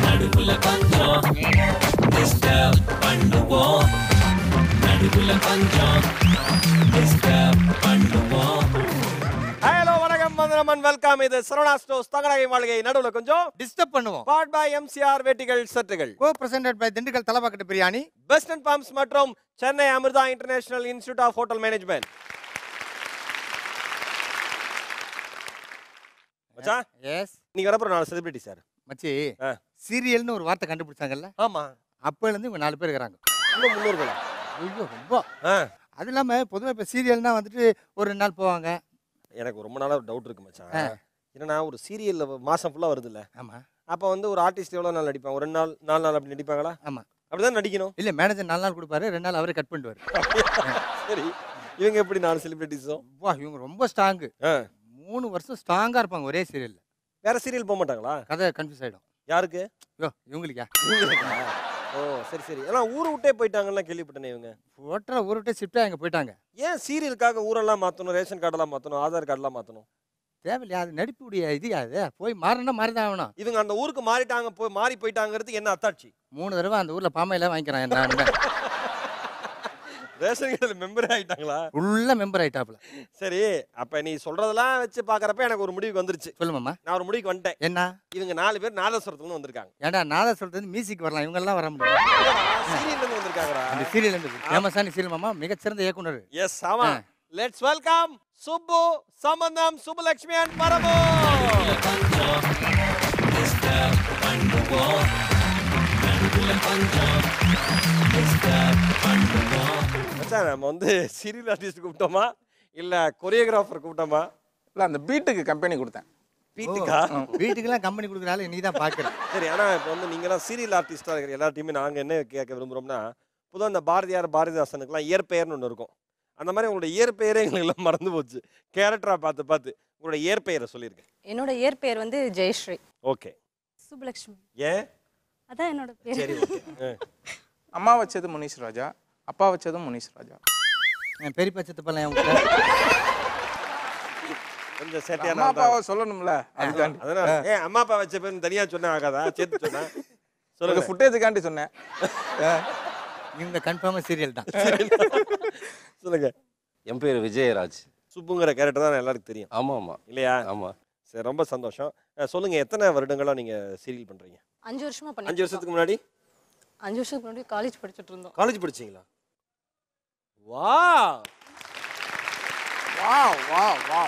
நடுவுல கொஞ்சம் டிஸ்டர்ப் பண்ணுவோம். நடுவுல கொஞ்சம் டிஸ்டர்ப் பண்ணுவோம். ஹலோ வணக்கம் வந்தனம் அண்ட் வெல்கம். இது சரவணா ஸ்டோர்ஸ் தங்கநகை மாளிகை. நடுவுல கொஞ்சம் டிஸ்டர்ப் பண்ணுவோம். பாட் பை எம்சிஆர் வேட்டிகள் சட்டுகள். Co presented by Dindigul Thalappakatti biryani, best and pumps மற்றும் Chennai Amritha international institute of hotel management. மச்சான், எஸ் நீங்க வரப்போ 4 செலிபிரிட்டி சார். மச்சி, சீரியல்னு ஒரு வார்த்தை கண்டுபிடிச்சாங்கல்ல, ஆமா, அப்பல இருந்து இவங்க 4 பேர் இருக்காங்க. இன்னும் முன்னோர்களா? ஐயோ ரொம்ப. அது இல்லாம பொதுவாக இப்போ சீரியல்னா வந்துட்டு ஒரு 2 நாள் போவாங்க. எனக்கு ரொம்ப நாளா ஒரு டவுட் இருக்கு மச்சான். என்னன்னா, ஒரு சீரியல்ல மாசம் ஃபுல்லா வருது இல்ல? ஆமா. அப்ப வந்து ஒரு ஆர்டிஸ்ட் எவ்வளவு நாள் நடிப்பாங்க? ஒரு 2 நாள் 4 நாள் அப்படி நடிப்பாங்களா? ஆமா. அப்படிதான் நடிக்கணும். இல்ல, மேனேஜர் 4 நாள் கொடுப்பாரு, 2 நாள் அவரே கட் பண்ணிடுவாரு. சரி, இவங்க எப்படி 4 செலிபிரிட்டிஸும்? வா, இவங்க ரொம்ப ஸ்ட்ராங்கு. 3 வருஷம் ஸ்ட்ராங்கா இருப்பாங்க ஒரே சீரியல்ல. வேற சீரியல் போக மாட்டாங்களா? கதை கன்ஃபியூஸ் ஆயிடும். யாருக்கு? ஐயோ, இவங்களுக்கா? ஓ சரி சரி. எல்லாம் ஊரை விட்டே போயிட்டாங்கன்னு கேள்விப்பட்டேனே. இவங்க ஹோட்டலை ஊரை விட்டு ஷிஃப்ட் அங்கே போயிட்டாங்க. ஏன் சீரியலுக்காக ஊரெல்லாம் மாற்றணும், ரேஷன் கார்டெல்லாம் மாற்றணும், ஆதார் கார்டெல்லாம் மாற்றணும்? தேவையில்லையா? அது நடிப்புடைய இது அது. போய் மாறினா மாறிதான் ஆகணும். இவங்க அந்த ஊருக்கு மாறிட்டாங்க, போய் மாறி போயிட்டாங்கிறதுக்கு என்ன அத்தாட்சி? 3 தடவை அந்த ஊர்ல பாமையில வாங்கிக்கிறான். என்ன ரேஷன் கார்டில் மெம்பரே ஆயிட்டாங்களா? உள்ள மெம்பர் ஆயிட்டாப்ல. சரி, அப்ப நீ சொல்றதெல்லாம் வச்சு பாக்குறப்ப எனக்கு ஒரு முடிவுக்கு வந்துருச்சு. சொல்லுமாமா. நான் ஒரு முடிவுக்கு வந்துட்டேன். என்ன? இவங்க 4 பேர் நாதஸ்வரத்துல வந்திருக்காங்க. ஏன்டா நாதஸ்வரத்துல மியூசிக் வரலாம், இவங்க எல்லாம் வர முடியும். சீரியல்ல இருந்து வந்திருக்காங்கடா. அந்த சீரியல் இருந்து ஃபேமஸான சீரியல் மாமா, மிகச்சிறந்த இயக்குனர். எஸ் ஆமா. லெட்ஸ் வெல்கம் சுப்பு, சம்பந்தம், சுப்புலட்சுமி அண்ட் பரமு. மச்சான், நம்ம வந்து சீரியல் ஆர்டிஸ்ட் கூப்பிட்டோமா இல்ல கொரியோகிராஃபர் கூப்பிட்டோமா? இல்லை, அந்த பீட்டுக்கு கம்பெனி கொடுத்தேன். பீட்டுக்கா? வீட்டுக்கெல்லாம் கம்பெனி கொடுக்குறாள், நீ தான் பார்க்குற. சரி, ஆனால் இப்போ வந்து நீங்களாம் சீரியல் ஆர்டிஸ்டாக இருக்கிற எல்லா டீமே நாங்கள் என்ன கேட்க விரும்புகிறோம்னா, பொதுவாக இந்த பாரதியார் பாரதிதாசனுக்குலாம் இயற்பெயர்னு ஒன்று இருக்கும். அந்த மாதிரி உங்களோட இயற்பெயரே எங்களுக்கெல்லாம் மறந்து போச்சு. கேரக்டராக பார்த்து பார்த்து உங்களோட இயற்பெயரை சொல்லியிருக்கேன். என்னோட இயற்பெயர் வந்து ஜெயஸ்ரீ. ஓகே. சுப்புலட்சுமி. ஏன்? அதான் என்னோட பேர். சரி, ஓகே. அம்மா வச்சது முனீஷ் ராஜா, அப்பா வச்சதும் முனீஷ் ராஜா. பெரிய பச்சத்தப்பெல்லாம் என் கொஞ்சம் சேட்டையான அம்மா அப்பாவை சொல்லணும்ல, அதுக்காண்டி. அதனால ஏன் அம்மா அப்பா வச்ச பேர் தனியாக சொன்னா ஆகாதா? சேர்த்து சொன்னா சொல்லுங்க. ஃபுட்டேஜுக்காண்டி சொன்னேன். இவங்க கன்ஃபார்மாக சீரியல் தான். சொல்லுங்க. என் பேர் விஜயராஜ். சுப்புங்கிற கேரக்டர் தான் எல்லாருக்கும் தெரியும். ஆமாம் ஆமாம். இல்லையா? ஆமாம். சரி, ரொம்ப சந்தோஷம். சொல்லுங்க, எத்தனை வருடங்களா நீங்க சீரியல் பண்றீங்க? 5 வருஷமா 5 வருஷத்துக்கு முன்னாடி? 5 வருஷத்துக்கு முன்னாடி காலேஜ் படிச்சுட்டு இருந்தோம். காலேஜ் படிச்சீங்களா? வா வா வா வா.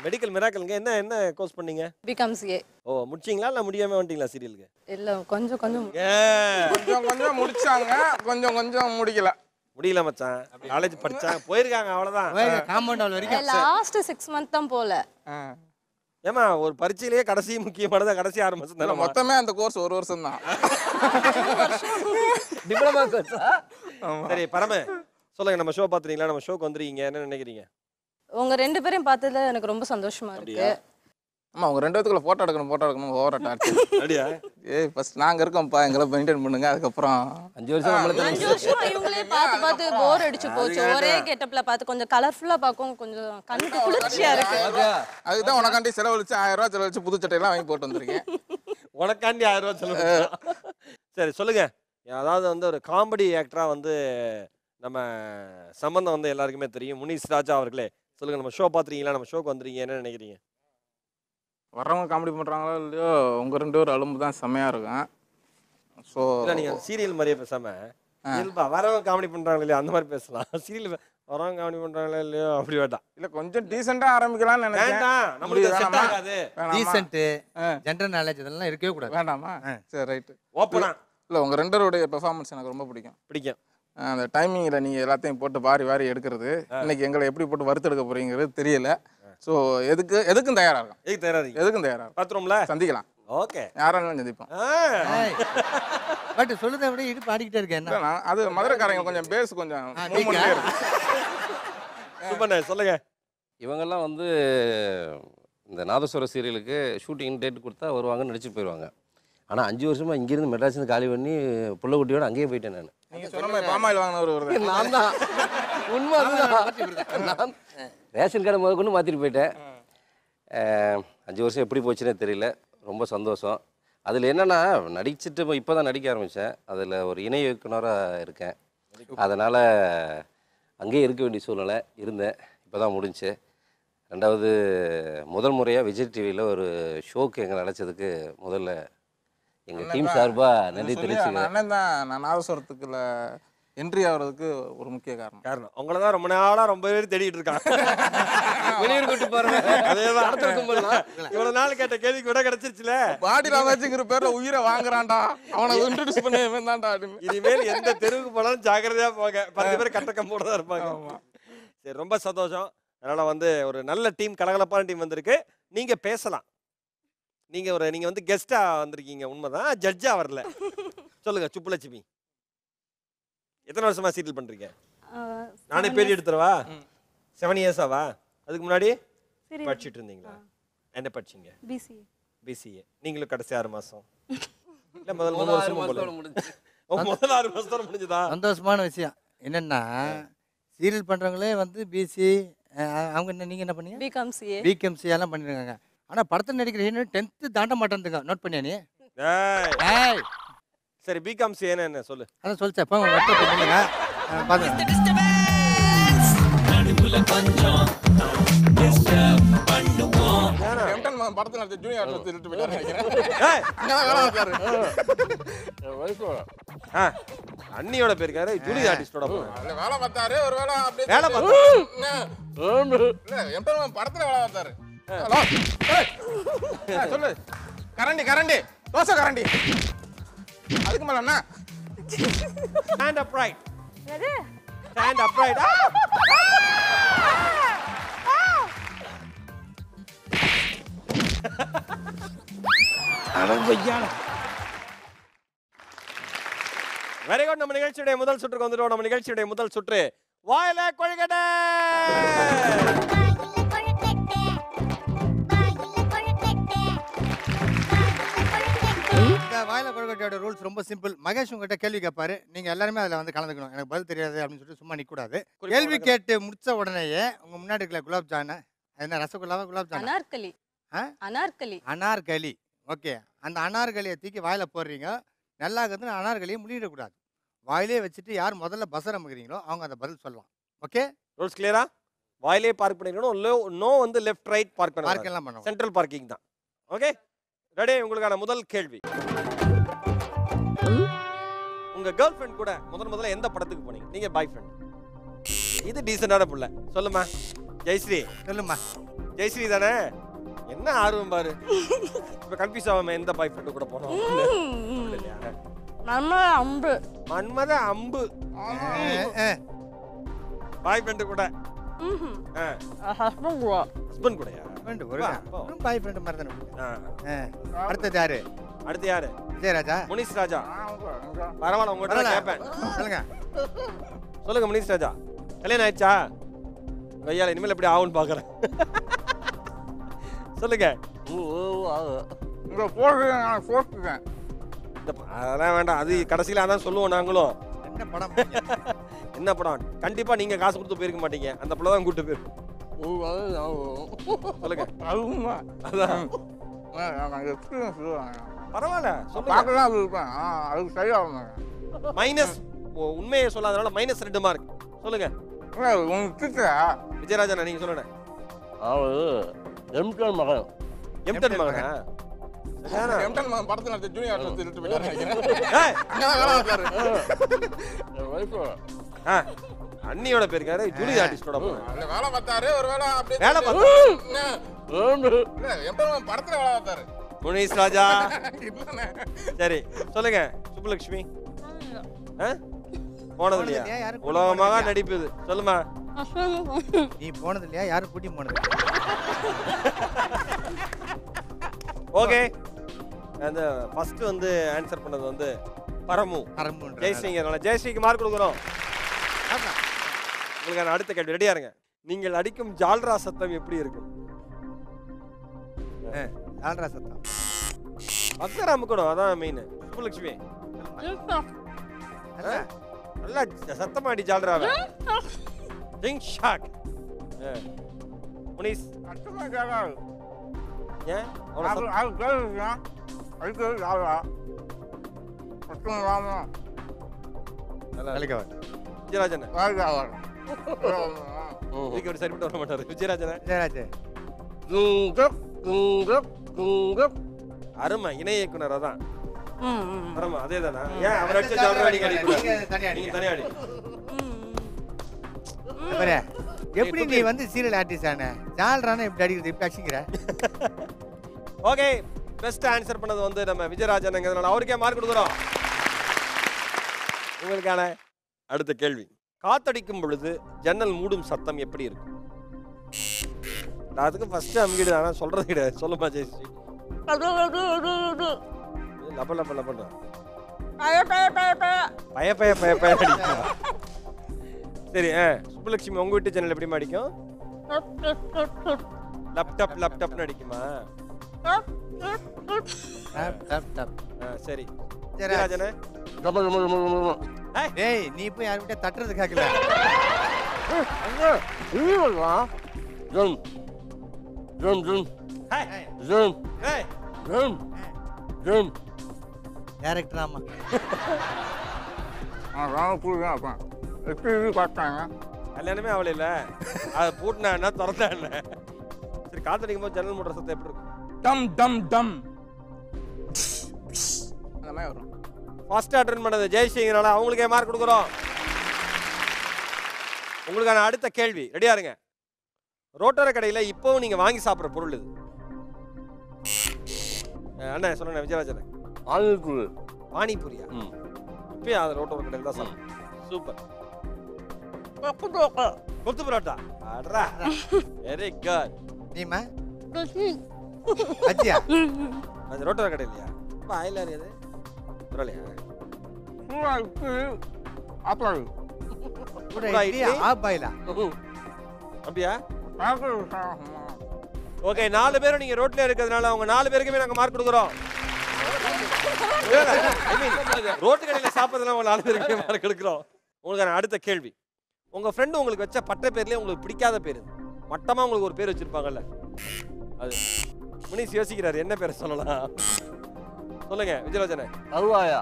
மெடிக்கல் மிராக்கல்ங்க. என்ன என்ன கோர்ஸ் பண்ணீங்க? BCom CA. ஓ, முடிச்சிங்களா இல்ல முடியாம வந்துட்டீங்களா சீரியலுக்கு? இல்ல, கொஞ்சம் கொஞ்சம் கொஞ்சம் கொஞ்சம் முடிச்சாங்க, கொஞ்சம் கொஞ்சம் முடிக்கல. முடியல மச்சான். காலேஜ் படிச்சாங்க, போயிருக்காங்க, அவ்வளவுதான். காம்பவுண்ட் வால் வரைக்கும். லாஸ்ட் 6 மந்த் தான் போல. ஏமா, ஒரு பரீட்சையிலேயே கடைசி முக்கியமானதா கடைசி 6 மாசம் தானே. மொத்தமே அந்த கோர்ஸ் 1 வருஷம் தான். டிப்ளமா கோர்ஸா? சரி பரம, சொல்லுங்க. நம்ம ஷோ பாத்துறீங்களா? நம்ம ஷோக்கு வந்துறீங்க, என்ன நினைக்கிறீங்க? உங்க 2 பேரையும் பார்த்ததுல எனக்கு ரொம்ப சந்தோஷமா இருக்கு. ஆமா, அவங்க 2 பேத்துக்குள்ள போட்டோ எடுக்கணும் ஓவரா டார்ச்சர். அப்படியா? ஏய், ஃபர்ஸ்ட் நாங்க இருக்கோம்ப்பா, எங்களை மெயின்டைன் பண்ணுங்க. அதுக்கப்புறம் 5 வருஷம் நம்மளுக்கு 5 வருஷம் இவங்களே பார்த்து போர் அடிச்சு போச்சு. ஒரே கெட்டப்ல பார்த்து கொஞ்சம் கலர்ஃபுல்லா பார்க்கவும் கொஞ்சம் கண்ணுக்கு குளிர்ச்சியா இருக்கு. அதுதான் உனக்காண்டி செலவழிச்சு 1000 ரூபாய் செலவழிச்சு புது சட்டையெல்லாம் வாங்கி போட்டு வந்திருக்கேன். உனக்காண்டி 1000 ரூபாய் செலவு. சரி சொல்லுங்க. அதாவது வந்து ஒரு காமெடி ஆக்டரா வந்து நம்ம சம்பந்தம் வந்து எல்லாருக்குமே தெரியும். முனீஷ் ராஜா அவர்களே, சொல்லுங்க. நம்ம ஷோ பாத்துறீங்களா? நம்ம ஷோக்கு வந்துறீங்க, என்ன நினைக்கிறீங்க? வர்றவங்க காமெடி பண்றாங்களோ இல்லையோ, உங்க 2 பேரும் அலும்பு தான் செமையா இருக்கும். ஸோ இல்லை, நீங்கள் சீரியல் மாதிரியே பேசாம இல்லைப்பா, வரவங்க காமெடி பண்ணுறாங்களே இல்லையா அந்த மாதிரி பேசலாம். சீரியல் வரவங்க காமெடி பண்ணுறாங்களே இல்லையோ அப்படி வேண்டாம். இல்லை, கொஞ்சம் டீசெண்டாக ஆரம்பிக்கலாம்னு நினைக்கிறேன். வேண்டாம், நம்மளுக்கு செட் ஆகாது. டீசென்ட், ஜெனரல் நாலேஜ் இதெல்லாம் இருக்கவே கூடாது. வேண்டாமா? சரி, ரைட்டு. ஓப்பனா இல்லை, உங்கள் 2 பேருடைய பெர்ஃபார்மன்ஸ் எனக்கு ரொம்ப பிடிக்கும். அந்த டைமிங்கில் நீங்கள் எல்லாத்தையும் போட்டு வாரி எடுக்கிறது, இன்னைக்கு எங்களை எப்படி போட்டு வறுத்தெடுக்க போறீங்கிறது தெரியல. ஸோ எதுக்கும் தயாராக இருக்கும். எதுக்கும் தயாராக இருக்கும். பார்த்துருவோம்ல, சந்திக்கலாம். ஓகே, யாராலும் சந்திப்போம். பட் சொல்லுறதை விட இது பாடிக்கிட்டே இருக்கேன். அது மதுரைக்காரங்க கொஞ்சம் பேஸ் கொஞ்சம் சொல்லுங்க. இவங்கெல்லாம் வந்து இந்த நாதஸ்வர சீரியலுக்கு ஷூட்டிங் டேட் கொடுத்தா வருவாங்க, நடிச்சு போயிடுவாங்க. ஆனால் 5 வருஷமா இங்கேருந்து மெட்ராஸ்லேருந்து காலி பண்ணி புள்ளக்குட்டியோட அங்கேயே போயிட்டேன் நான். நீங்கள் சொன்ன மாதிரி பாமாயில் வாங்கினவர் வருது. நான் தான் உண்மை. நான் ரேஷன் கடை முதல் கொண்டு மாற்றிட்டு போயிட்டேன். 5 வருஷம் எப்படி போச்சுன்னே தெரியல, ரொம்ப சந்தோஷம். அதில் என்னென்னா நடிச்சுட்டு இப்போ தான் நடிக்க ஆரம்பித்தேன். அதில் ஒரு இணை இயக்குனராக இருக்கேன். அதனால் அங்கேயே இருக்க வேண்டிய சூழ்நிலை இருந்தேன். இப்போ தான் முடிஞ்சு. 2வது முதல் முறையாக விஜய் டிவியில் ஒரு ஷோக்கு எங்களை அழைச்சதுக்கு முதல்ல எங்கள் டீம் சார்பாக நன்றி தெரிவிச்சுக்கிறேன். அண்ணன் தான் நான் நாதஸ்வரத்துக்குள்ள என்ட்ரி ஆகிறதுக்கு ஒரு முக்கிய காரணம். உங்களை தான் ரொம்ப நாளாக ரொம்ப பேர் தேடிட்டு இருக்காங்க. வெளியூர் கூட்டு பாருங்க. அதேதான் இவ்வளவு நாள் கேட்ட கேள்விக்கு விட கிடைச்சிருச்சுல. பாடி ராமராஜுங்கிற பேர்ல உயிரை வாங்குறான்டா, அவனை இன்ட்ரோடியூஸ் பண்ணி தான்டா. இனிமேல் எந்த தெருவுக்கு போனாலும் ஜாக்கிரதையா போங்க. 10 பேர் கட்டக்கம்போட தான் இருப்பாங்க. சரி, ரொம்ப சந்தோஷம். அதனால வந்து ஒரு நல்ல டீம், கலகலப்பான டீம் வந்திருக்கு. நீங்க பேசலாம். நீங்க வந்து கெஸ்டா வந்திருக்கீங்க, உண்மைதான், ஜட்ஜா வரல. சொல்லுங்க சுப்புலட்சுமி, எத்தனை வருஷமா சீரியல் பண்றீங்க? நானே பேர் எடுத்துறவா? 7 இயர்ஸாவா? அதுக்கு முன்னாடி படிச்சுட்டு இருந்தீங்களா? என்ன படிச்சீங்க? பிசிஏ. நீங்களும் கடைசி 6 மாசம் இல்ல முதல் 3 வருஷமா முடிஞ்சு? முதல் 6 மாசத்தோட முடிஞ்சதா? சந்தோஷமான விஷயம் என்னன்னா, சீரியல் பண்றவங்களே வந்து பிசி, அவங்க என்ன, நீங்க என்ன பண்ணீங்க? பிகாம்சி எல்லாம் பண்ணிருக்காங்க. ஆனா படத்துல நடிக்கிற ஹீரோ 10th தாண்ட மாட்டேன்னுங்க. நோட் பண்ணியா நீ? ஏய் சரி, பிகாம்சி என்ன சொல்லு. அதான் சொல்லிச்சா இப்போ நோட் பண்ணுங்க. பாருங்க. நடுவுல கொஞ்சம் டிஸ்டர்ப் பண்ணுவோம். கேப்டன் மகன் படத்துல நடிச்ச ஜூனியர் ஆர்டிஸ்ட் திருட்டு போயிட்டாரு நினைக்கிறேன். ஏய் என்ன வேலை பார்த்தாரு? அண்ணியோட பேர் இருக்காரு, ஜூனியர் ஆர்டிஸ்டோட போறாரு. அதுல வேலை பார்த்தாரு. ஒரு வேலை அப்படியே வேலை பார்த்தாரு. இல்ல கேப்டன் மகன் படத்துல வேலை பார்த்தாரு. சொல்லு. கரண்டி தோசை கரண்டி. அதுக்கு மேல என்ன? Stand upright. Stand upright. Very good. நம்ம நிகழ்ச்சியுடைய முதல் சுற்றுக்கு வந்துட்டோம். நம்ம நிகழ்ச்சியுடைய முதல் சுற்று வாயில கொழுக்கட்டை. இந்த வாயில கொழுக்கட்டையோட ரூல்ஸ் ரொம்ப சிம்பிள். மகேஷ் உங்ககிட்ட கேள்வி கேட்பாரு, நீங்க எல்லாருமே அதுல வந்து கலந்துக்கணும். எனக்கு பதில் தெரியாது அப்படின்னு சொல்லிட்டு சும்மா நிக்க கூடாது. கேள்வி கேட்டு முடிச்ச உடனேயே உங்க முன்னாடி இருக்கிற குலாப் ஜான், என்ன ரசகுல்லாவா குலாப் ஜான்? அனார்கலி. ஓகே, அந்த அனார்கலியை தூக்கி வாயில போடுறீங்க. நல்லா இருக்குது. அனார்கலியை முடியிடக்கூடாது. வாயிலே வச்சுட்டு யார் முதல்ல பசர் அமுக்குறீங்களோ அவங்க அந்த பதில் சொல்லலாம். ஓகே, ரூல்ஸ் கிளியரா? வாயிலே பார்க் பண்ணிக்கணும். நோ வந்து லெஃப்ட் ரைட் பார்க் பண்ணணும். பார்க் எல்லாம் பண்ணுவோம். சென்ட்ரல் பார்க்கிங் தான். Okay ready? உங்களுக்கான முதல் கேள்வி. உங்க கேர்ள் ஃப்ரெண்ட் கூட முதல்ல எந்த படத்துக்கு போனீங்க? நீங்க பாய் ஃப்ரெண்ட். இது டீசென்டான புள்ள. சொல்லுமா ஜெயஸ்ரீ. சொல்லுமா ஜெயஸ்ரீ தானே? என்ன ஆர்வம் பாரு. இப்ப கன்ஃபியூஸ் ஆகாம எந்த பாய் ஃப்ரெண்ட் கூட போனோம்? மன்மத அம்பு. பாய் ஃப்ரெண்ட் கூட? ஹஸ்பண்ட் கூடயா? பாய் ஃப்ரெண்ட் மாதிரி தானே. அடுத்தது யாரு? அடுத்து யாரு? விஜயராஜா. முனிஷ் ராஜா. பரவாயில்ல, உங்ககிட்ட கேட்பேன். சொல்லுங்க சொல்லுங்க முனிஷ் ராஜா, கல்யாணம் ஆயிடுச்சா? கையால இனிமேல் எப்படி ஆகும்னு பாக்குறேன். சொல்லுங்க. அதெல்லாம் வேண்டாம், அது கடைசியில அதான் சொல்லுவோம் நாங்களும். என்ன படம்? என்ன படம்? கண்டிப்பா நீங்க காசு கொடுத்து போயிருக்க மாட்டீங்க, அந்த பிள்ளை தான் கூட்டு போயிருக்கும். சொல்லுங்க. அதான் பரவாயில்ல மைனஸ். உண்மையை சொல்லாதனால -2 மார்க். சொல்லுங்க விஜயராஜா, நீங்க சொல்லுங்க. எம்டன் மகன். எம்டன் மகனா? எம்டன் மகன் படத்துல நடிச்ச ஜூனியர் ஆர்டிஸ்ட் திருட்டு போயிட்டாரு நினைக்கிறேன். அண்ணியோட பேர் இருக்காரு, ஜூனியர் ஆர்டிஸ்டோட வேலை பார்த்தாரு. ஒரு வேலை அப்படியே வேலை பார்த்தாரு. எம்டன் மகன் படத்துல வேலை பார்த்தாரு. முனிஷ் ராஜா. சரி சொல்லுங்க சுப்புலட்சுமி. போனது இல்லையா? உலகமாக நடிப்புது. சொல்லுமா. நீ போனது இல்லையா? யாரும் கூட்டி போனது? ஓகே, அந்த ஃபர்ஸ்ட் வந்து ஆன்சர் பண்ணது வந்து பரமு. ஜெயஸ்ரீங்க. ஜெயஸ்ரீக்கு மார்க் கொடுக்குறோம். உங்களுக்கு அடுத்த கேள்வி. ரெடியா இருங்க. நீங்கள் அடிக்கும் ஜால்ரா சத்தம் எப்படி இருக்கும்? ஜால்ரா சத்தம் பக்கர் அமுக்கணும், அதான் மெயின். சுப்புலட்சுமி நல்லா சத்தமா அடி ஜால்ராவை. ஜிங் ஷாக். முனிஸ் ஏன் அவ்வளோ அது கேள்வியா அதுக்கு யாரா மட்டும் வாமா கலிக்கவர் விஜயராஜன் யாரா இதுக்கு ஒரு சரிப்பட்டு வர மாட்டாரு விஜயராஜன் ஜெயராஜ் அருமை இணை இயக்குனர் அதான் ம், ம். அருமை அதே தானா ஏன் அவர் அடிச்ச ஜாலரா நீங்க அடிக்கக்கூடாது தனியா நீங்க தனியா அடி பாரு எப்படி நீ வந்து சீரியல் ஆர்டிஸ்ட் ஆன ஜால்ரானா இப்படி அடிக்கிறது இப்படி அடிச்சிக்கிற ஓகே பெஸ்ட் ஆன்சர் பண்ணது வந்து நம்ம விஜயராஜன்ங்கிறதுனால அவருக்கே மார்க் கொடுக்குறோம் உங்களுக்கான அடுத்த கேள்வி காத்தடிக்கும் பொழுது ஜன்னல் மூடும் சத்தம் எப்படி இருக்கும் நான் அதுக்கு ஃபர்ஸ்ட் அமுகிடு ஆனா சொல்றது கிடையாது சொல்லுமா ஜெயஸ்ரீ லப்ப லப்ப லப்ப பய பய பய பய அடிக்கும் சரி சுப்புலட்சுமி உங்க வீட்டு ஜன்னல் எப்படி அடிக்கும் லேப்டாப் லேப்டாப்னு அடிக்குமா டப் டப் டப் சரி ஜெயராஜ் விஜயராஜனே டேய் நீ போய் யார் கிட்ட தட்டுறது கேக்கல டைரக்டர் ஆமா புரியுதா அப்பா எப்படி பார்த்தாங்க கல்யாணமே அவளை இல்ல அதை பூட்டினா என்ன திறந்தா என்ன சரி காத்தடிக்கும் போது ஜன்னல் மூடுற சத்தம் எப்படி இருக்கும் டம் டம் டம் அந்த மாதிரி வரும் ஃபர்ஸ்ட் அட்டெண்ட் பண்ணது ஜெயஸ்ரீங்கனால அவங்களுக்கே மார்க் கொடுக்குறோம் உங்களுக்கான அடுத்த கேள்வி ரெடியா இருங்க ரோட்டோர கடையில இப்போவும் நீங்க வாங்கி சாப்பிட்ற பொருள் இது அண்ணா சொல்லுங்க விஜயராஜன் பானிபூரியா இப்பயும் அது ரோட்டோர கடையில் தான் சாப்பிடும் சூப்பர் கொத்து பரோட்டா அட்ரா வெரி குட் நீமா அஜியா அது ரோட்டோர கடை இல்லையா வாயில இருக்குது பரவாயில்லையா ஆப்பாடு கூட கூட இட்லி இட்லி? ஆப் பாயிலா அப்படியா ஓகே 4 பேரும் நீங்க ரோட்ல இருக்கிறதுனால அவங்க 4 பேருக்குமே நாங்க மார்க் கொடுக்குறோம் ரோட்டு கடையில சாப்பிட்றதுல அவங்க 4 பேருக்குமே மார்க் கொடுக்குறோம் உங்களுக்கான அடுத்த கேள்வி உங்க ஃப்ரெண்டு உங்களுக்கு வச்ச பட்ட பேர்லயே உங்களுக்கு பிடிக்காத பேர் இது மட்டமா உங்களுக்கு ஒரு பேர் வச்சிருப்பாங்கல்ல அது முனிஸ் யோசிக்கிறாரு என்ன பேர் சொல்லலாம் சொல்லுங்க விஜயராஜனே கருவாயா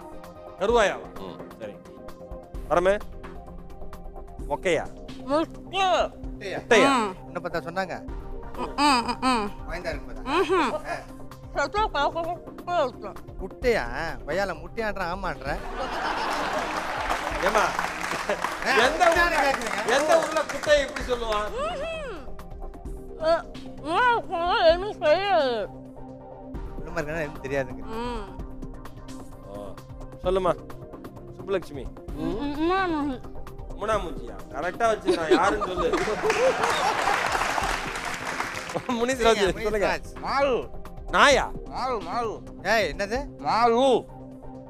கருவாயாவா சரி வரமே மொக்கையா முட்டையா உன்னை பார்த்தா சொன்னாங்க வாய்ந்தா இருக்கும் முட்டையா வயால முட்டையான்ற ஆமான்ற ஏமா எந்த ஊர்ல குட்டையை எப்படி சொல்லுவான் உள்ளமா இருக்கா எனக்கு தெரியாதுங்க சொல்லுமா சுப்புலட்சுமி முனாமூச்சியா கரெக்டா வச்சுக்கிறான் யாருன்னு சொல்லு முனிஸ்ராஜ் சொல்லுங்க மாலு நாயா மாலு மாலு ஏய் என்னது மாலு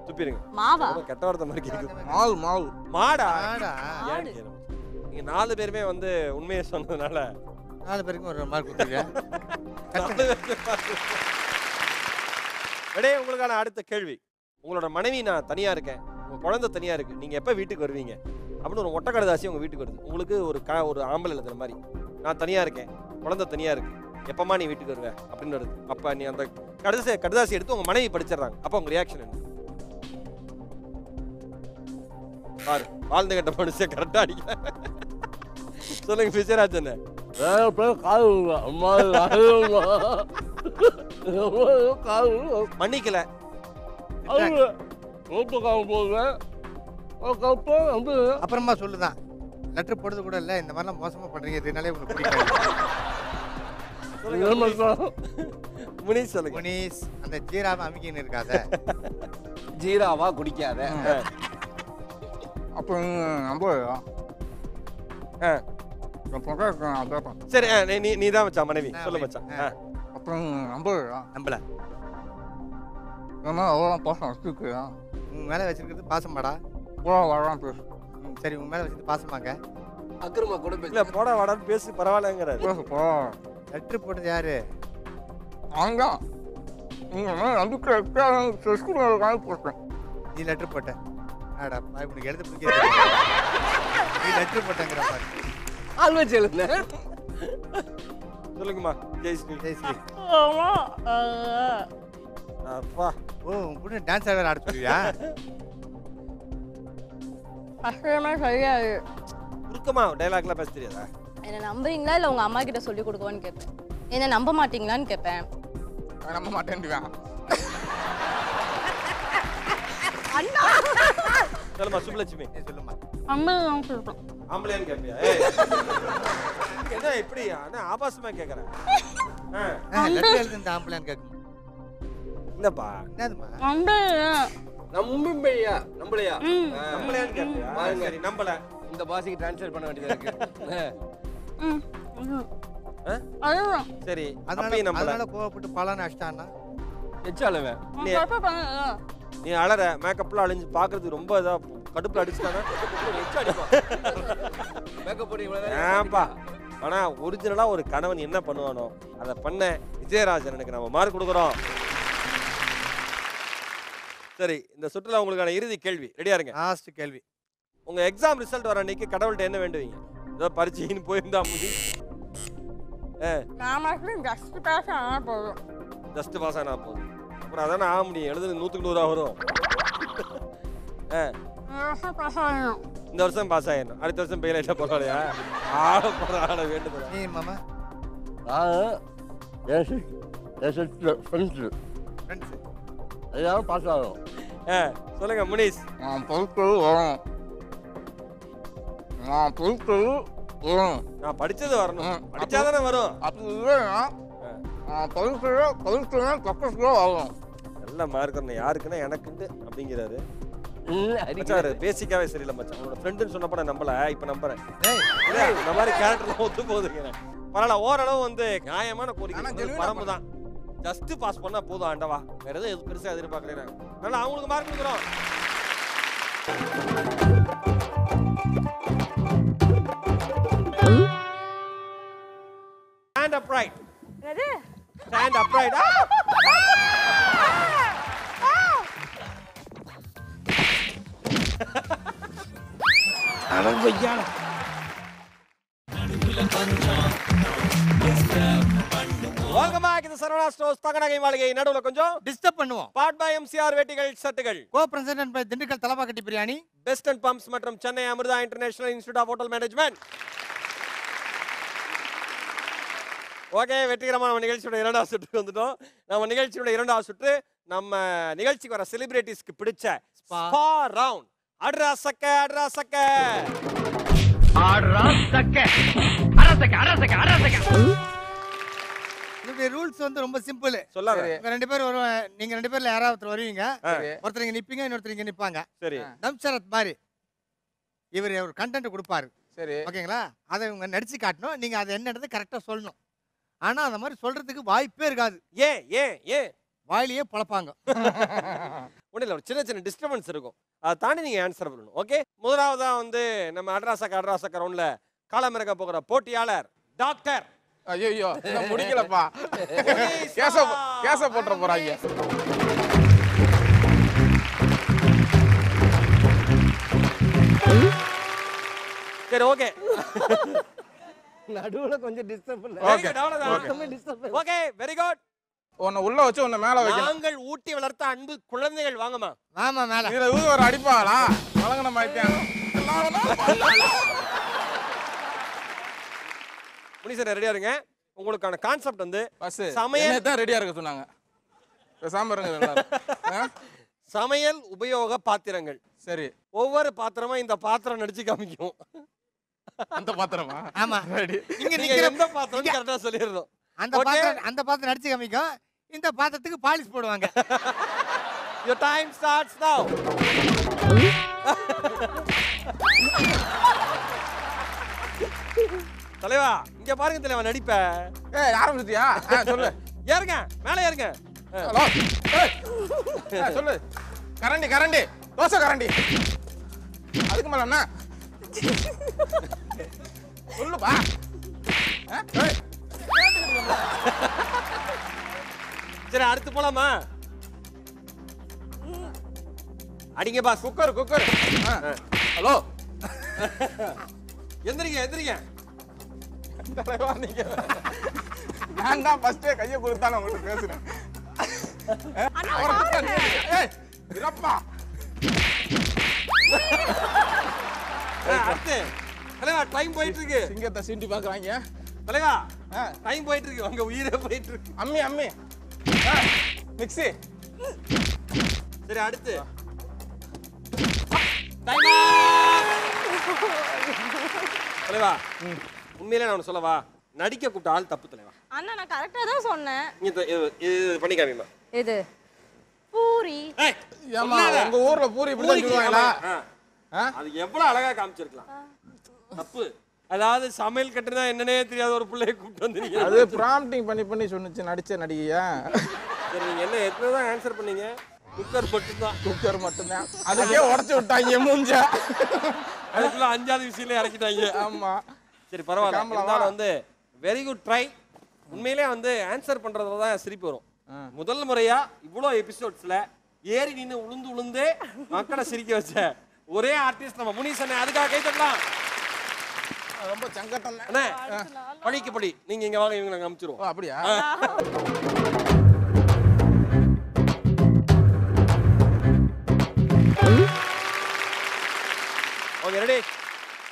துப்பிருங்க மாவா ரொம்ப கெட்ட வார்த்தை மாதிரி கேக்குது மாலு மாலு மாடா ஆடா ஏன்னு கேளுங்க. நீங்க 4 பேருமே வந்து உண்மையை சொன்னதுனால 4 பேருக்கும் ஒரு மார்க் கொடுத்துருக்கேன் விடே உங்களுக்கான அடுத்த கேள்வி உங்களோட மனைவி நான் தனியா இருக்கேன் உங்க குழந்தை தனியா இருக்கு நீங்க எப்ப வீட்டுக்கு வருவீங்க அப்படின்னு ஒரு ஒட்டை கடுதாசி உங்க வீட்டுக்கு வருது உங்களுக்கு ஒரு ஆம்பளை எழுதுற மாதிரி நான் தனியா இருக்கேன் குழந்தை தனியா இருக்கு எப்பமா நீ வீட்டுக்கு வருவ அப்படின்னு வருது அப்ப நீ அந்த கடுதாசி எடுத்து உங்க மனைவி படிச்சிடறாங்க அப்ப உங்க ரியாக்ஷன் என்ன பாரு வாழ்ந்து கட்ட மனுஷன் கரெக்டா அடிக்க சொல்லுங்க விஜயராஜன் மன்னிக்கல அப்புறமா சொல்லுதான் லெட்டர் போடுறது கூட இல்ல இந்த மாதிரிலாம் மோசமா பண்றீங்க இதனாலே உங்களுக்கு பிடிக்காது முனிஸ் சொல்லுங்க முனிஸ் அந்த ஜீராவை அமிக்கின்னு இருக்காத ஜீராவா குடிக்காத அப்போ நம்புறியா சரி நீ தான் மச்சான் மனைவி சொல்லு மச்சான் அப்புறம் நம்புறியா நம்பல ஏன்னா அவ்வளோ பாசம் வச்சுருக்கியா உங்க மேல வச்சிருக்கிறது பாசமாடா கூட வரான் பேசு சரி உங்க மேல வச்சிருக்கிறது பாசமாங்க அக்கிரமா கூட இல்ல போடா வாடான்னு பேசி பரவாயில்லங்கிறாரு பேசு போ லெட்டர் போட்டது யாரு அவன்தான் நீங்கள் நம்பிக்கை எக்ஸ்ட்ரா போட்டேன் நீ லெட்டர் போட்ட ஆடா பாய் உனக்கு எழுத பிடிக்காது நீ லெட்டர் போட்டேங்கிற பாரு ஆள் வச்சு எழுதுன சொல்லுங்கம்மா ஜெயஸ்ரீ. ஜெயஸ்ரீ. அப்பா ஓ உன் கூட டான்ஸ் வேற ஆட சொல்லுவியா? கஷ்டமா சரியாது. சுருக்கமா டைலாக்லாம் பேச தெரியாதா? என்ன நம்புறீங்களா இல்ல உங்க அம்மா கிட்ட சொல்லி கொடுக்கவான்னு கேட்பேன். என்ன நம்ப மாட்டீங்களான்னு கேட்பேன். அவன் நம்ப மாட்டேன்டுவான். அண்ணா சொல்லுமா சுப்லட்சுமி. நீ சொல்லுமா. அம்மா தான் சொல்றேன். ஆம்பளையான்னு கேட்பியா? ஏய். என்ன இப்படி அண்ணா ஆபாசமா கேக்குறேன். லெட்டர் எழுதி இந்த ஆம்பளைன்னு கேட்கும். இல்லப்பா என்னதுமா? நம்பும்பையா நம்பலையா நம்மளையான்னு கேட்பியா? சரி நம்பல. இந்த பாஷைக்கு ட்ரான்ஸ்ஃபர் பண்ண வேண்டியதா இருக்கு. சரி அப்பயும் நம்பல. அதனால கோவப்பட்டு பலான்னு அடிச்சிட்டான்னா எச்சாலுவேன் நீ அழற மேக்கப்லாம் அழிஞ்சு பாக்குறதுக்கு ரொம்ப இதா கடுப்புல அடிச்சுட்டானா? மேக்கப் பண்ணி ஏன்பா ஆனா ஒரிஜினலா ஒரு கணவன் என்ன பண்ணுவானோ அதை பண்ண விஜயராஜனுக்கு நம்ம மார்க் கொடுக்குறோம். சரி இந்த சுற்றுலா உங்களுக்கான இறுதி கேள்வி ரெடியா இருங்க. லாஸ்ட் கேள்வி. உங்க எக்ஸாம் ரிசல்ட் வர அன்னைக்கு கடவுள்கிட்ட என்ன வேண்டுவீங்க? ஏதோ பரீட்சைன்னு போயிருந்தா ஜஸ்ட் பாஸ் ஆனா போதும். அப்புறம் அதானே ஆக முடியும். எழுதுறது 100க்கு 100 வரும். இந்த வருஷம் பாஸ் ஆயிடணும். அடுத்த வருஷம் பெயில் ஆயிட்டா பரவாயில்லையா? ஆட வேண்டுதல். நீ மாமா ஃப்ரெண்ட்ஸு ஃப்ரெண்ட்ஸ் அதாவது பாஸ் ஆகும். சொல்லுங்க முனிஸ். பொருட்கள் வரும். பொருட்கள் வரும். நான் படிச்சது வரணும். படிச்சாதானே வரும். அப்படி இல்லைன்னா பொருட்கள் கப்பஸ்களோ வரும். நல்ல மார்க் வரணும். யாருக்குன்னா எனக்குண்டு அப்படிங்கிறாரு. அடிக்காரு மச்சாரு பேசிக்காவே சரியில்லை மச்சான். உன்னோட ஃப்ரெண்டுன்னு சொன்னப்ப நான் நம்பல. இப்ப நம்புறேன். ஏய் இல்ல இந்த மாதிரி கேரக்டர்லாம் ஒத்து போகுதுங்க. பரவாயில்ல ஓரளவு வந்து நியாயமான ஆனா கோரிக்கை genuine-ஆ பரம்பு தான். ஜஸ்ட் பாஸ் பண்ணா போதும் ஆண்டவா. வேற எதுவும் பெருசா எதிர்பார்க்கறேன். நல்லா அவங்களுக்கு மார்க் கொடுக்குறோம். Stand upright. Stand upright. Welcome back to Sarvana Stores தங்கநகை மாளிகை. நடுவுல கொஞ்சம் டிஸ்டர்ப் பண்ணுவோம். பாட் பை எம்சிஆர் வேட்டிகள் சட்டுகள். Co presented by Dindigul Thalappakatti biryani. Best and pumps மற்றும் Chennai Amritha international institute of hotel management. Okay வெற்றிகரமான நம்ம நிகழ்ச்சியோட இரண்டாவது சுற்றுக்கு வந்துட்டோம். நம்ம நிகழ்ச்சியோட இரண்டாவது சுற்று நம்ம நிகழ்ச்சிக்கு வர செலிபிரிட்டிஸ்க்கு பிடிச்ச ஸ்பா ரவுண்ட். அட்ரா சக்க அட்ரா சக்க இதோட ரூல்ஸ் வந்து ரொம்ப சிம்பிள். சொல்லாத. இவங்க ரெண்டு பேரும் வருவாங்க. நீங்க ரெண்டு பேர்ல யாராவது ஒருத்தர் வருவீங்க. சரி. ஒருத்தர் இங்க நிப்பீங்க, இன்னொருத்தர் இங்க நிப்பாங்க. சரி தம்சரத் மாதிரி இவர் ஒரு கண்டென்ட் கொடுப்பாரு. சரி. ஓகேங்களா? அதை இவங்க நடிச்சு காட்டணும். நீங்க அதை என்னன்றது கரெக்டா சொல்லணும். ஆனா அந்த மாதிரி சொல்றதுக்கு வாய்ப்பே இருக்காது. ஏன் ஏன் ஏன் வாயிலேயே பொழப்பாங்க. ஒன்றும் இல்லை, ஒரு சின்ன சின்ன டிஸ்டர்பன்ஸ் இருக்கும். அதை தாண்டி நீங்கள் ஆன்சர் பண்ணணும். ஓகே முதலாவதா வந்து நம்ம அட்ராசக்க ரவுண்ட்ல களமிறக்க போகிற போட்டியாளர் டாக்டர். ஐயோ இன்னும் முடிக்கலப்பா. கேச போட்டுற போறாங்க. சரி ஓகே. நடுவுல கொஞ்சம் டிஸ்டர்ப் இல்ல. Okay very good. உன்னை உள்ள வச்சு உன்னை மேல வைக்கணும். நாங்கள் ஊட்டி வளர்த்த அன்பு குழந்தைகள் வாங்கம்மா. ஆமா மேல. இதுல ஊது ஒரு அடிப்பாங்களா? வழங்கின மாட்டாங்க. முனிசர் ரெடியா இருங்க. உங்களுக்கான கான்செப்ட் வந்து பஸ் சமையல் தான் ரெடியா இருக்க சொன்னாங்க. பேசாம இருங்க எல்லாரும். சமையல் உபயோக பாத்திரங்கள். சரி. ஒவ்வொரு பாத்திரமா இந்த பாத்திரம் நடிச்சு காமிக்கும். அந்த பாத்திரமா? ஆமா. ரெடி. நீங்க நிக்கிற எந்த பாத்திரம் கரெக்ட்டா சொல்லிரணும். அந்த பாத்திரம் நடிச்சு காமிக்கும். இந்த பாத்திரத்துக்கு பாலிஷ் போடுவாங்க. Your time starts now. தலைவா இங்க பாருங்க தலைவா நடிப்ப. ஏய் ஆரம்பிச்சிட்டியா? சொல்லு. ஏறுங்க மேலே ஏறுங்க. ஹலோ. சொல்லு. கரண்டி தோசை கரண்டி. அதுக்கு மேல என்ன? சொல்லுப்பா. சரி அடுத்து போலாமா? அடிங்க பாஸ். குக்கர். ஹலோ. எந்திரிங்க. தலைவா நீங்க நான் தான் ஃபர்ஸ்டே கையை கொடுத்தா நான் உங்கள்கிட்ட பேசுறேன். அண்ணா அவரை கூப்பிட்டா பாருங்க. நீ ஏய் இறப்பா. அடுத்து தலைவா டைம் போயிட்டு இருக்கு. சிங்கத்தை சீண்டி பார்க்குறாங்க. தலைவா ஆ டைம் போயிட்டு இருக்கு. உங்க உயிரே போயிட்டு இருக்கு. அம்மி அம்மி மிக்ஸி. சரி அடுத்து டைம் தலைவா உண்மையிலே நான் சொல்லவா நடிக்க கூப்பிட்ட ஆள் தப்பு தலைவா. அண்ணா நான் கரெக்டா தான் சொன்னேன். இது பண்ணி காமிமா. இது பூரி. ஏமா உங்க ஊர்ல பூரி இப்படி தான் சொல்லுவாங்களா? அது எவ்வளவு அழகா காமிச்சிருக்கலாம். தப்பு. அதாவது சமையல் கட்டுறதா என்னன்னே தெரியாத ஒரு பிள்ளையை கூப்பிட்டு வந்தீங்க. அது ப்ராம்ப்டிங் பண்ணி பண்ணி சொன்னுச்சு நடிச்ச நடிகையா. சரி நீங்க என்ன எத்தனை தான் ஆன்சர் பண்ணீங்க? குக்கர் மட்டும்தான். குக்கர் மட்டும்தான். அதுக்கே உடச்சு விட்டாங்க மூஞ்ச. அதுக்குள்ள 5வது விசில இறக்கிட்டாங்க. ஆமா. சரி பரவாயில்ல. இருந்தாலும் வந்து வெரி குட் ட்ரை. உண்மையிலே வந்து ஆன்சர் பண்றதுல தான் சிரிப்பு வரும். முதல் முறையா இவ்வளோ எபிசோட்ஸ்ல ஏறி நின்று உளுந்து உளுந்தே மக்களை சிரிக்க வச்ச ஒரே ஆர்டிஸ்ட் நம்ம முனிசன். அதுக்காக கை தட்டலாம். ரொம்ப சங்கட்டம் அண்ணே படிக்கு படி. நீங்க இங்க வாங்க, இவங்க நாங்க அனுப்பிச்சிருவோம். ஓ அப்படியா? Okay ready.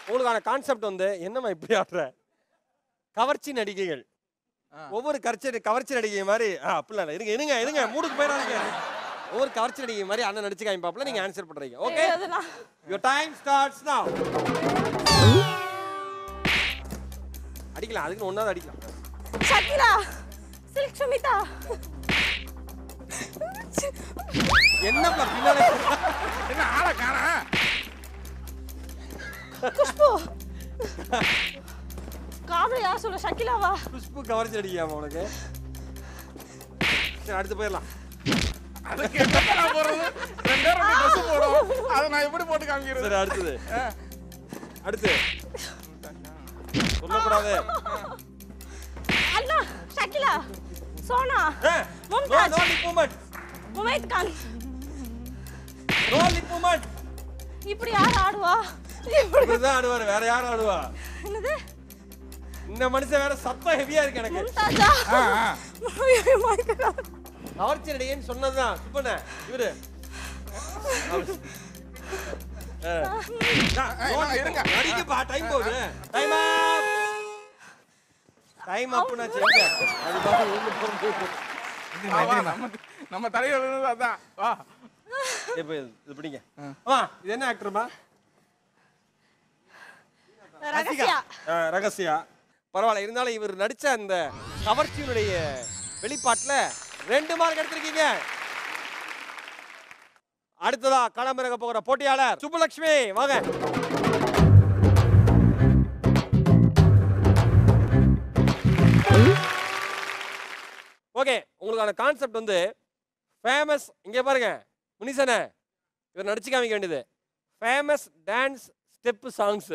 உங்களுக்கான கான்செப்ட் வந்து என்னம்மா இப்படி ஆடுற? கவர்ச்சி நடிகைகள். ஒவ்வொரு கவர்ச்சி நடிகை மாதிரி அப்படிலாம் இல்லை. இருங்க இருங்க மூடுக்கு போயிடாதீங்க. ஒவ்வொரு கவர்ச்சி நடிகை மாதிரி அண்ணன் நடிச்சு காமிப்பாப்ல நீங்க ஆன்சர் பண்றீங்க. ஓகே யுவர் டைம் ஸ்டார்ட்ஸ் நவ. அடிக்கலாம். அதுக்கு ஒண்ணாவது அடிக்கலாம். ஷக்கிலா, சில்க் சுமிதா. என்னப்பா பின்னால என்ன ஆளை காணா? குஷ்பு. காபி யார் சொல்ல? ஷக்கிலாவா? குஷ்பு கவர்ச்சி நடிகையாமா உனக்கு? சரி அடுத்து போயிடலாம். அதுக்கு என்ன போறது? ரெண்டே ரெண்டு ட்ரெஸ் போடுவோம். அதை நான் எப்படி போட்டு காமிக்கிறது? சரி அடுத்தது. அடுத்து சொல்லக்கூடாது. அண்ணா Shakeela, Sona, no Mumtaj, lip movement. Mumaith Khan. No lip movement. இப்படி யார் ஆடுவா? இப்படிதான் ஆடுவாரு. வேற யாரும் ஆடுவா? என்னது? இந்த மனுஷன் வேற சத்தம் ஹெவியா இருக்கு எனக்கு. மும்தாஜா? கவர்ச்சி நடிகைன்னு சொன்னதுதான் சுப்பண்ண இவரு. இருங்க. நடிக்கப்பா டைம் போகுது. டைம் அப். டைம் அப்னா செங்க. அது பாரு உள்ள போறது. நம்ம தலையில அதான். வா. இப்ப இது பிடிங்க. அம்மா இது என்ன ஆக்டர்மா? ரகசியா. ரகசியா. பரவாயில்ல. இருந்தாலும் இவர் நடிச்ச அந்த கவர்ச்சியினுடைய வெளிப்பாட்டுல 2 மார்க் எடுத்திருக்கீங்க. அடுத்ததா களமிறங்க போகிற போட்டியாளர் சுப்புலட்சுமி வாங்க. ஓகே உங்களுக்கான கான்செப்ட் வந்து ஃபேமஸ். இங்க பாருங்க முனிசனே இவர் நடிச்சு காமிக்க வேண்டியது ஃபேமஸ் டான்ஸ் ஸ்டெப் சாங்ஸ்.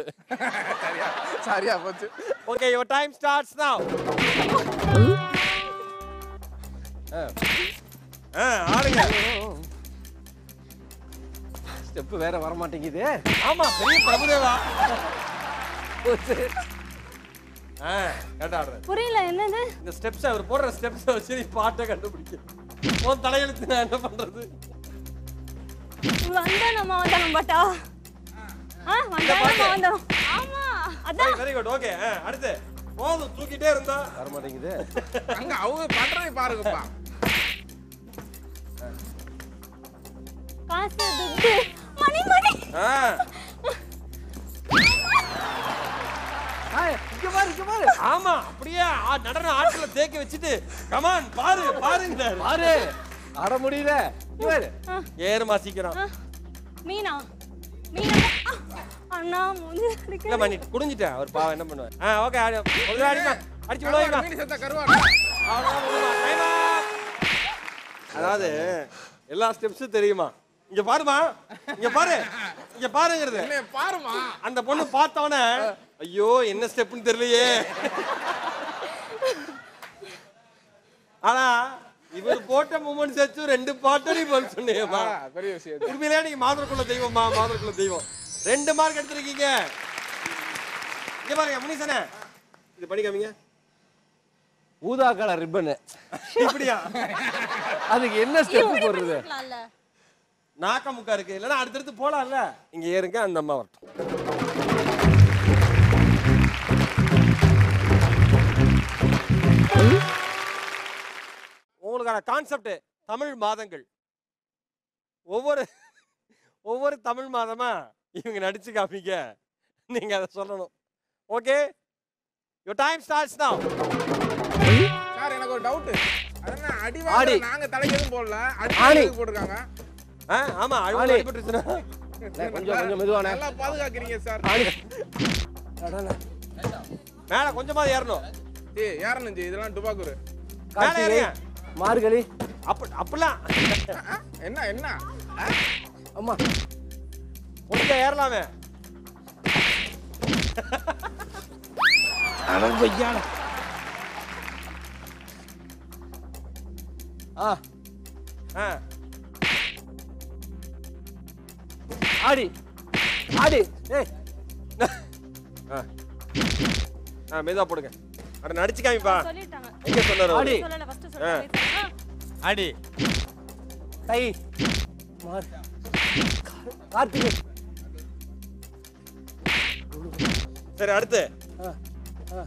சரியா போச்சு. ஓகே யுவர் டைம் ஸ்டார்ட்ஸ் நவ. ஆடுங்க. ஸ்டெப் வேற வர மாட்டேங்குது. ஆமா பெரிய பிரபுதேவா. கேட்டா ஆடுறேன். புரியல என்னது? இந்த ஸ்டெப்ஸ் அவர் போடுற ஸ்டெப்ஸ் வச்சு நீ பாட்டை கண்டுபிடிக்க. உன் தலையெழுத்து நான் என்ன பண்றது? வந்தனம் பட்டா. வந்தனம். ஆமா அதான். Very good. ஓகே அடுத்து போதும் தூக்கிட்டே இருந்தா வர மாட்டேங்குது. அங்க அவங்க பண்றதை பாருங்கப்பா. காசு துட்டு மணி மணி. இங்க பாரு. ஆமா அப்படியே நடன ஆட்களை தேக்க வச்சுட்டு கமான் பாரு பாருங்க பாரு ஆட முடியல. இவர் ஏறுமா சீக்கிரம். மீனா மீனா. அண்ணா மூஞ்சி அடிக்க. இல்ல மணி குடிஞ்சிட்டேன். அவர் பாவம் என்ன பண்ணுவார்? ஓகே ஒரு அடிமா அடிச்சு விடுவாங்க. மீனி செத்த கருவாடா. அதாவது எல்லா ஸ்டெப்ஸும் தெரியுமா? இங்க பாருமா. இங்க பாரு. இங்க பாருங்கிறது. என்ன பாருமா. அந்த பொண்ணு பார்த்தவனே ஐயோ என்ன ஸ்டெப்னு தெரியலையே. ஆனா இவர் போட்ட மூமெண்ட்ஸ் வச்சு 2 பாட்டடி பதில் சொன்னேமா. பெரிய விஷயம். உண்மையிலே நீங்க மாதர்குள்ள தெய்வமா? மாதர்குள்ள தெய்வம். 2 மார்க் எடுத்திருக்கீங்க. இங்க பாருங்க முனிசனே இது பண்ணி காமிங்க. ஊதா கலர் ரிப்பன். இப்படியா? அதுக்கு என்ன ஸ்டெப் போடுறது? நாக்க முக்கா இருக்கு. இல்லைன்னா அடுத்தடுத்து போலாம்ல. இங்க ஏறுங்க, அந்த அம்மா வரட்டும். உங்களுக்கான கான்செப்ட் தமிழ் மாதங்கள். ஒவ்வொரு தமிழ் மாதமா இவங்க நடிச்சு காமிக்க, நீங்க அதை சொல்லணும். ஓகே, யுவர் டைம் ஸ்டார்ட்ஸ் நவ. சார் எனக்கு ஒரு டவுட். அதனா ஆடி. அடி நாங்க தலைக்கு எதுவும் போடல. ஆடி அடி போட்டுருக்காங்க. ஆமா, அழுவாடி அடிபட்டுச்சுனா கொஞ்சம் மெதுவானே. நல்லா பாதுகாக்கிறீங்க சார். மேல கொஞ்சமா ஏறணும். ஏய் ஏறணும் ஜி, இதெல்லாம் டுபாக்கூர். மேல ஏறுங்க. மார்கழி. அப்பலாம் என்ன என்ன? அம்மா கொஞ்சம் ஏறலாமே. அடங்கய்யா. ஆ ஆ ஆடி ஆடி. ஏய் மெதுவா போடுங்க. அட நடிச்சு காமிப்பா. சொல்லிட்டாங்க. எங்க சொன்னாரு? ஆடி. சொல்லல ஃபர்ஸ்ட் சொல்லுங்க. அடி தை மார் கார்த்திகை. சரி, அடுத்து ஆ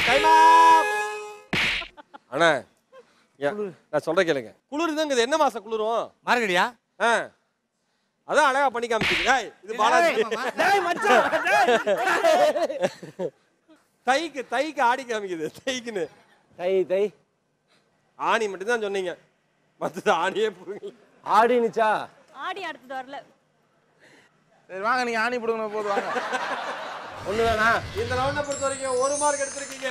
டைம் அண்ணா, நான் சொல்ற கேளுங்க. குளிருதுங்குது. என்ன மாசம் குளிரும்? மார்கழியா? அதான் அழகா பண்ணி காமிச்சிங்க. இது பாலாஜி. டேய் மச்சான். தைக்கு ஆடி காமிக்குது. தைக்குன்னு தை தை ஆணி மட்டும் தான் சொன்னீங்க. மற்றது ஆணியே புரியுங்க. ஆடினுச்சா? ஆடி அடுத்தது வரல. சரி வாங்க, நீங்க ஆணி போடுங்க போது வாங்க. ஒண்ணுதானா? இந்த ரவுண்ட பொறுத்த வரைக்கும் 1 மார்க் எடுத்திருக்கீங்க.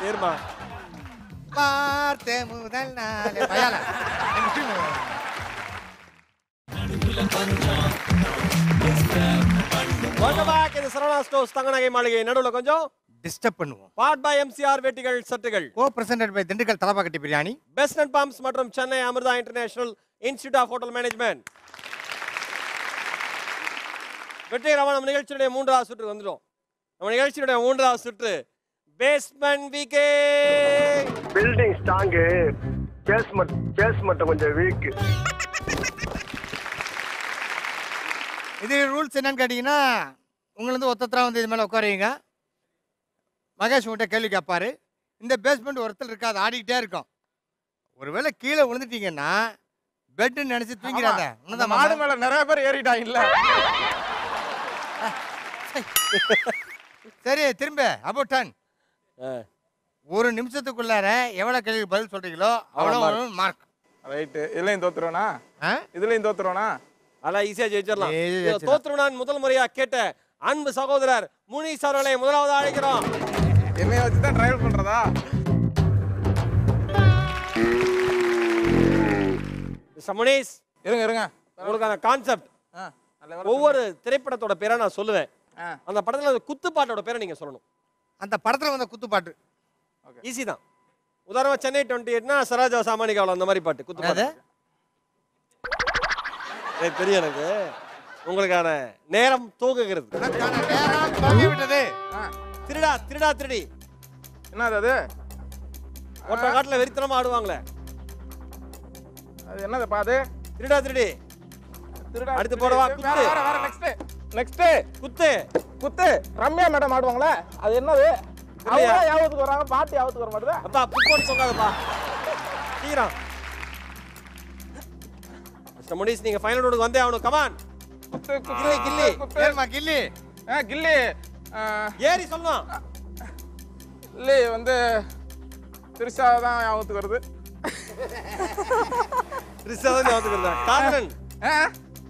ஏர்மா பார்த்த முதல் நாள் பயால. Welcome back. இது சரவணா ஸ்டோர்ஸ் தங்க நகை மாளிகை. நடுவுல கொஞ்சம் டிஸ்டர்ப் பண்ணுவோம். பார்ட் பை எம்சிஆர் வேட்டிகள் சட்டுகள். Co presented by Dindigul Thalappakatti biryani, best and pumps மற்றும் Chennai Amritha international institute of hotel management. வெற்றிகரமான நம்ம நிகழ்ச்சியுடைய 3வது சுற்று வந்துடும். நம்ம நிகழ்ச்சியுடைய 3வது சுற்று பேஸ்மெண்ட் வீக்கே. பில்டிங் ஸ்ட்ராங்கு, பேஸ்மெண்ட் கொஞ்சம் வீக். இது ரூல்ஸ் என்னன்னு கேட்டிங்கன்னா, உங்களை ஒருத்தரா வந்து இது மேலே உட்காருவீங்க. மகேஷ் உங்கள்கிட்ட கேள்வி கேட்பாரு. இந்த பேஸ்மெண்ட் ஒருத்தர் இருக்காது, ஆடிக்கிட்டே இருக்கும். ஒருவேளை கீழே விழுந்துட்டீங்கன்னா பெட்னு நினைச்சு தூங்கிறாங்க. இந்த மாடு மேல நிறைய பேர் ஏறிட்டாங்க இல்ல? சரி, திரும்ப அபவுட் டன். 1 நிமிஷத்துக்குள்ளார எவ்வளவு கேள்வி பதில் சொல்றீங்களோ அவ்வளோ மார்க். ரைட்டு. இதுலயும் தோத்துருவோனா? இதுலயும் தோத்துருவோனா? அதெல்லாம் ஈஸியா ஜெயிச்சிடலாம். தோத்துருவனான் முதல் முறையா கேட்ட அன்பு சகோதரர் முனிஸ் அவர்களை முதலாவது அழைக்கிறோம். என்னைய வச்சு தான் ட்ரையல் பண்றதா? முனிஸ், இருங்க. உங்களுக்கான கான்செப்ட், ஒவ்வொரு திரைப்படத்தோட பேரை நான் சொல்லுவேன். அந்த படத்துல குத்துப்பாட்டோட பேரை நீங்க சொல்லணும். அந்த படத்துல வந்த குத்துப்பாட்டு ஈஸி தான். உதாரணமா சென்னை 28னா சரோஜா சாமானிகாவில் அந்த மாதிரி பாட்டு குத்துப்பாட்டு. தெரியும் எனக்கு. உங்களுக்கான நேரம் தூங்குகிறது. திருடா திருடா திருடி. என்னது அது? ஒற்ற காட்டுல வெறித்தனமா ஆடுவாங்களே, அது என்னது பாது? திருடா திருடி. திருடா. அடுத்து போடவா? குத்து. நெக்ஸ்ட் குத்து. குத்து. ரம்யா மேடம் ஆடுவாங்களே, அது என்னது? அவங்க யாவத்துக்கு வராங்க, பாட்டு யாவத்துக்கு வர மாட்டேதா? அப்பா புக்கோன்னு சொல்லாதப்பா. சீக்கிரம். மிஸ்டர் முனிஸ், நீங்க ஃபைனல் ரவுண்டுக்கு வந்தே ஆகணும். கமான். குத்து கில்லி கில்லி. ஏர்மா கில்லி. கில்லி. ஏறி சொல்லணும். இல்லை வந்து திரிஷா தான் ஞாபகத்துக்கு வருது. திரிஷா தான் ஞாபகத்துக்கு வருதா? காதலன்.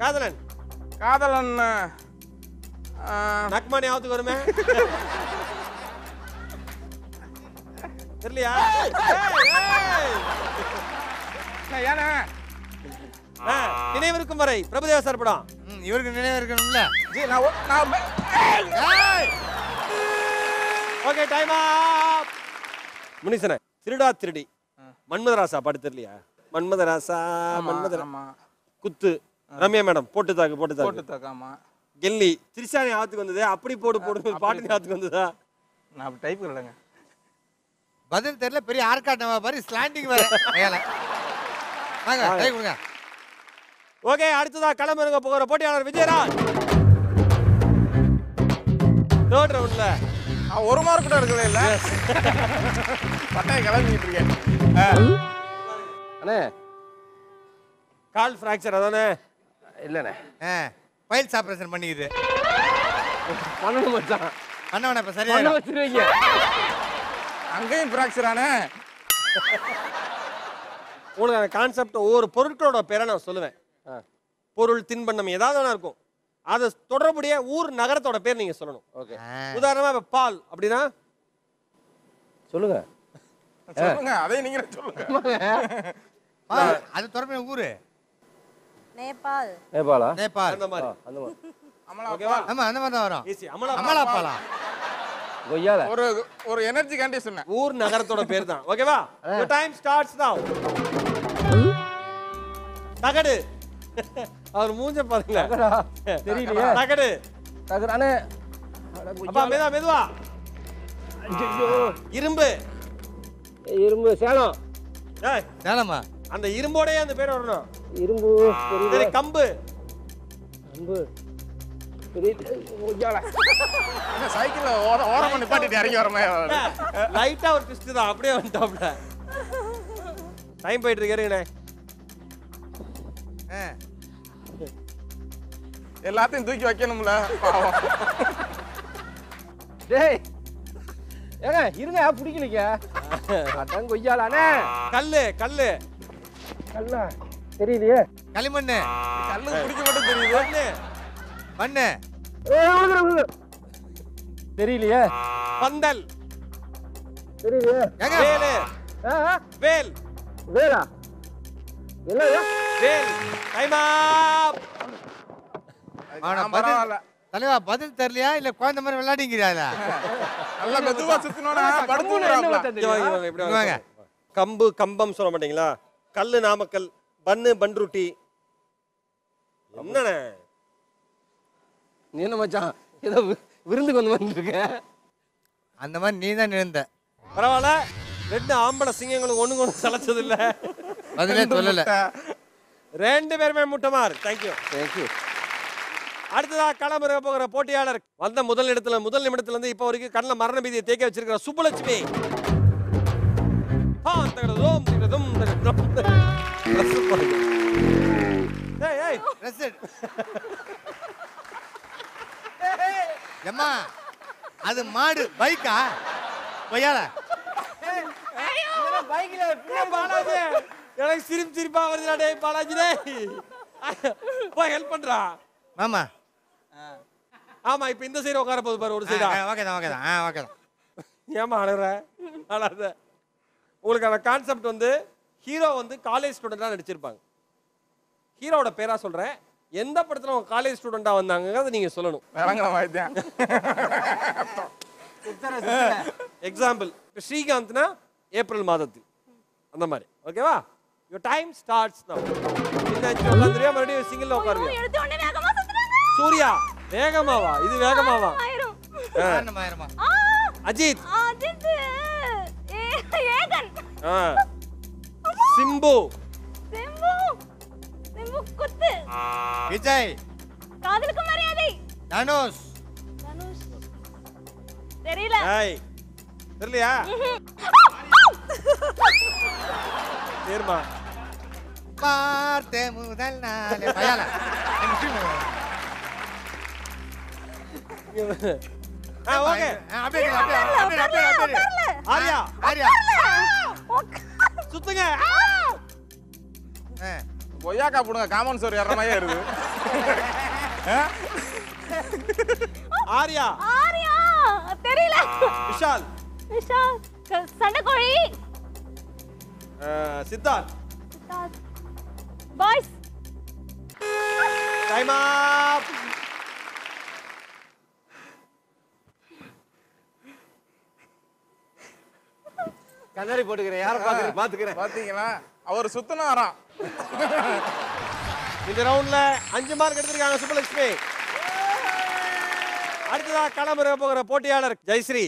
காதலன். காதலன். நக்மா ஞாபகத்துக்கு வருமே. தெரியலையா? ஏன்னா நினைவிருக்கும் வரை பிரபுதேவா சார் படம். இவருக்கு நினைவு இருக்கணும்ல. ஓகே, டைம் அப். முனிசனே, திருடா திருடி. மன்மதராசா பாட்டு தெரியலையா? மன்மதராசா மன்மதரா. குத்து. ரம்யா மேடம் போட்டு தாக்கு போட்டு தாக்காமா கில்லி திரிஷானி ஆத்துக்கு வந்தது அப்படி போடு பாட்டு ஆத்துக்கு வந்ததா நான் அப்படி டைப் இல்லைங்க பதில் தெரியல பெரிய ஆர்காட் நம்ம பாரு ஸ்லாண்டிங் வேற மேல வாங்க கை கொடுங்க ஓகே அடுத்ததா களமிறங்க போகிற போட்டியாளர் விஜயராஜ் தேர்ட் ரவுண்ட்ல ஒரு மார்க் கூட எடுக்கவே இல்லை பட்டையை கிளம்பிட்டு இருக்கேன் அண்ணே கால் ஃப்ராக்சர் அதானே இல்லைண்ணே ஃபைல்ஸ் ஆபரேஷன் பண்ணிக்குது பண்ணணும் மச்சான் பண்ணவன இப்ப பண்ண சரியா வச்சிருவீங்க அங்கேயும் ஃப்ராக்சர் ஆனே உங்களுக்கு அந்த கான்செப்ட் ஒவ்வொரு பொருட்களோட பேரை நான் சொல்லுவேன் பொருள் தின்பண்டம் ஏதாவது ஒன்றா இருக்கும் அது தொடர்புடைய ஊர் நகரத்தோட பேர் நீங்க சொல்லணும் ஓகே உதாரணமா இப்ப பால் அப்படின்னா சொல்லுங்க சொல்லுங்க அதே நீங்க சொல்லுங்க அது தொடர்பு ஊரு நேபாள் நேபாளா நேபாள் அந்த மாதிரி அந்த மாதிரி ஓகேவா ஆமா அந்த மாதிரி தான் வரும் ஈஸி அமலா அமலாப்பாலா கொய்யால ஒரு எனர்ஜி காண்டி சொன்னேன் ஊர் நகரத்தோட பேர் தான் ஓகேவா your time starts now தகடு அவர் மூஞ்ச பாருங்க தெரியலையே தகடு தகரானே அப்பா மெதுவா இரும்பு இரும்பு சேலம் ஏய் சேலமா அந்த இரும்போடயே அந்த பேர் வரணும் இரும்பு சரி கம்பு இரும்பு கொய்யால சைக்கிள்ல ஓரமா நிப்பாட்டிட்டு இறங்கி வர மாதிரி லைட்டா ஒரு ட்விஸ்ட் தான் அப்படியே வந்துட்டாப்ல டைம் போயிட்டு இருக்கேங்கண்ணே எல்லாத்தையும் தூக்கி வைக்கணும்ல பாவம் டேய் ஏங்க இருங்க பிடிக்கலைங்க அதான் கொய்யாலானே கல்லு கல்லு கல்லா தெரியலையே களிமண்ணு கல்லு பிடிக்க மட்டும் தெரியுது மண்ணு தெரியலையே பந்தல் தெரியலையே ஏங்க வேலு வேல் வேலா இல்லையா வேல் டைம் அப் அவன பரவாயில்ல தலைவா பதில் தெரியலையா இல்ல குழந்தை மாதிரி விளையாடிங்கிறாளா நல்லா மெதுவா சுத்தினோட படுத்து வாங்க கம்பு கம்பம் சொல்ல மாட்டீங்களா கல்லு நாமக்கல் பன்னு பன்ருட்டி என்னண்ணே நீ என்ன மச்சான் ஏதோ விருந்துக்கு வந்து வந்துருக்க அந்த மாதிரி நீ தான் நிறுந்த பரவாயில்ல ரெண்டு ஆம்பளை சிங்கங்களும் ஒண்ணுக்கு ஒண்ணு சளைச்சது இல்ல பதிலே சொல்லல ரெண்டு பேருமே முட்டமார் தேங்க்யூ தேங்க்யூ அடுத்ததா களமிறங்க போகிற போட்டியாளர் வந்த முதல் நிமிடத்துல இருந்து இப்ப வரைக்கும் கண்ணில் மரண பீதியை தேக்க வச்சிருக்கிற சுப்புலட்சுமி எம்மா அது மாடு பைக்கா கொய்யால பாலாஜி எனக்கு சிரிப்பா வருதுடா டேய் பாலாஜி டேய் போய் ஹெல்ப் பண்றா மாமா ஆமா இப்ப இந்த சைடு உட்கார போகுது பாரு ஒரு சைடா ஓகே தான் ஓகே தான் ஏமா அழற உங்களுக்கு அந்த கான்செப்ட் வந்து ஹீரோ வந்து காலேஜ் ஸ்டூடெண்டா நடிச்சிருப்பாங்க ஹீரோட பேரா சொல்றேன் எந்த படத்துல அவங்க காலேஜ் ஸ்டூடெண்டா வந்தாங்க நீங்க சொல்லணும் விளங்கல மாதிரிதான் எக்ஸாம்பிள் ஸ்ரீகாந்த்னா ஏப்ரல் மாதத்து அந்த மாதிரி ஓகேவா your time starts now இந்த அஞ்சு உட்காந்துறியா மறுபடியும் சிங்கிள்ல உட்காருவியா எடுத்து உடனே வேகமா சுத்துறாங்க சூர்யா வேகமாவா இது வேகமாவா ஆயிரும் ஆயிரமா அஜித் அஜித் ஏகன் சிம்பு சிம்பு சிம்பு குத்து விஜய் காதலுக்கு மரியாதை தனுஷ் தனுஷ் தெரியல ஏய் தெரியலையா தேர்மா பார்த்தே முதல் நாள் பயால ஓகே அப்படியே ஆரியா ஆரியா சுத்துங்க கொய்யாக்கா போடுங்க காமன் சோறு ஏற மாதிரியே இருக்கு ஆரியா ஆரியா தெரியல விஷால் விஷால் சண்டைக்கோழி சித்தார்த் பாய்ஸ் டைம் அப் கண்ணாடி போட்டுக்கிறேன் யாரை பாத்துக்கிறேன் பாத்தீங்களா அவர் சுத்தினாராம் இந்த ரவுண்ட்ல 5 மார்க் எடுத்திருக்காங்க சுப்புலட்சுமி. அடுத்ததா களமிறங்க போகிற போட்டியாளர் ஜெயஸ்ரீ.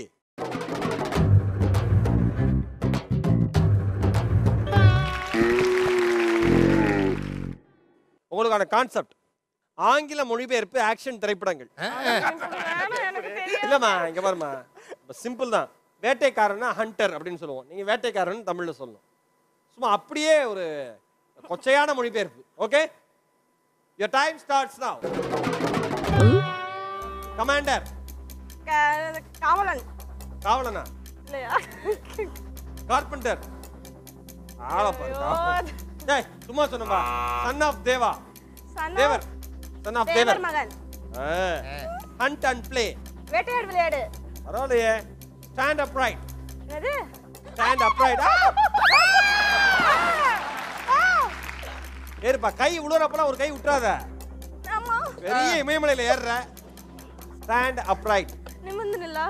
உங்களுக்கான கான்செப்ட் ஆங்கில மொழிபெயர்ப்பு ஆக்ஷன் திரைப்படங்கள். இல்லம்மா இங்க பாருமா, சிம்பிள் தான். வேட்டைக்காரன்னா ஹண்டர் அப்படின்னு சொல்லுவோம், நீங்க வேட்டைக்காரன் தமிழ்ல சொல்லணும். சும்மா அப்படியே ஒரு கொச்சையான மொழிபெயர்ப்பு. Okay, your time starts now. Commander. Kaavalan. காவலனா இல்லையா? கார்பெண்டர். ஆளா பாரு. டேய் சும்மா சொன்னமா. Son of Deva. Thevar. Son of Thevar Magan. Hunt and play. Vettaiyaadu Vilaiyaadu. பரவாயில்லையே. Stand up right. என்னது? Stand up right. ஏறுப்பா, கை உளுறப்பலாம் ஒரு கை விட்டுறாத. ஆமா. பெரிய இமயமலையில ஏறுற. Stand up right. நிமிர்ந்து நில்லா.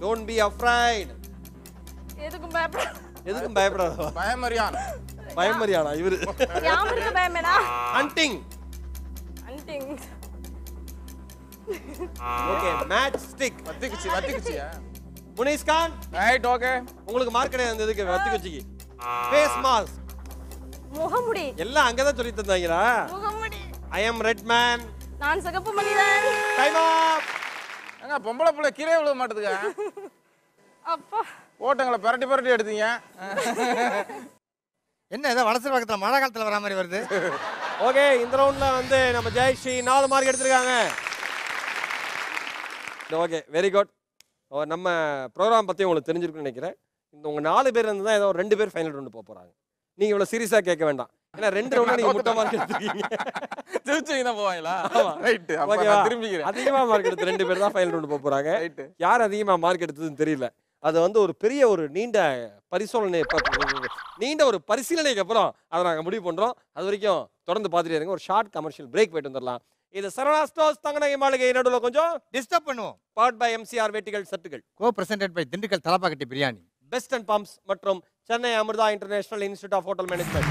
Don't be afraid. எதுக்கும் பயப்பட. எதுக்கும் பயப்படாத. பயமறியான். பயமறியானா இவரு? யாருக்கு பயமேடா? Hunting. Hunting. Okay, match stick. வத்திக்குச்சியா? முனிஸ் கான். Right, okay. உங்களுக்கு மார்க் கிடையாது இதுக்கு. வத்திக்குச்சிக்கு. Face mask. முகமுடி. எல்லாம் அங்க தான் சொல்லி தந்தாங்களா? முகமுடி. ஐ அம் ரெட் மேன். நான் சிகப்பு மனிதன். டைம் அப். ஏங்க பொம்பளை புள்ள கீழே விழ மாட்டேதுங்க. அப்பா. ஓட்டங்களை பரட்டி எடுத்தீங்க. என்ன ஏதோ வளசர் பக்கத்தில் மழை காலத்தில் வர மாதிரி வருது. ஓகே, இந்த ரவுண்ட்ல வந்து நம்ம ஜெயஸ்ரீ 4 மார்க் எடுத்திருக்காங்க. Okay, very good. நம்ம ப்ரோக்ராம் பற்றி உங்களுக்கு தெரிஞ்சிருக்குன்னு நினைக்கிறேன். இந்த உங்கள் 4 பேர் இருந்து தான் ஏதோ 2 பேர் ஃபைனல் ரவுண்டு போகிறாங்க. நீங்கள் இவ்வளோ சீரியஸாக கேட்க வேண்டாம். ஏன்னா 2 ரவுண்டு நீங்கள் முட்டை மார்க் எடுத்துருக்கீங்க. திருச்சி தான் போவாங்களா? ரைட்டு. அதிகமாக மார்க் எடுத்து 2 பேர் தான் ஃபைனல் ரவுண்டு போகிறாங்க. யார் அதிகமாக மார்க் எடுத்ததுன்னு தெரியல. அது வந்து ஒரு பெரிய ஒரு நீண்ட பரிசீலனைக்கு அப்புறம் அதை நாங்கள் முடிவு பண்ணுறோம். அது வரைக்கும் தொடர்ந்து பார்த்துட்டே இருங்க. ஒரு ஷார்ட் கமர்ஷியல் பிரேக் போயிட்டு வந்துடலாம். இது சரவணா ஸ்டோர்ஸ் தங்கநகை மாளிகை நடுவில் கொஞ்சம் டிஸ்டர்ப் பண்ணுவோம். பவர்ட் பை MCR வேட்டிகள் சட்டுகள். Co presented by Dindigul Thalappakatti biryani. Best and pumps மற்றும் Chennai Amritha international institute of hotel management.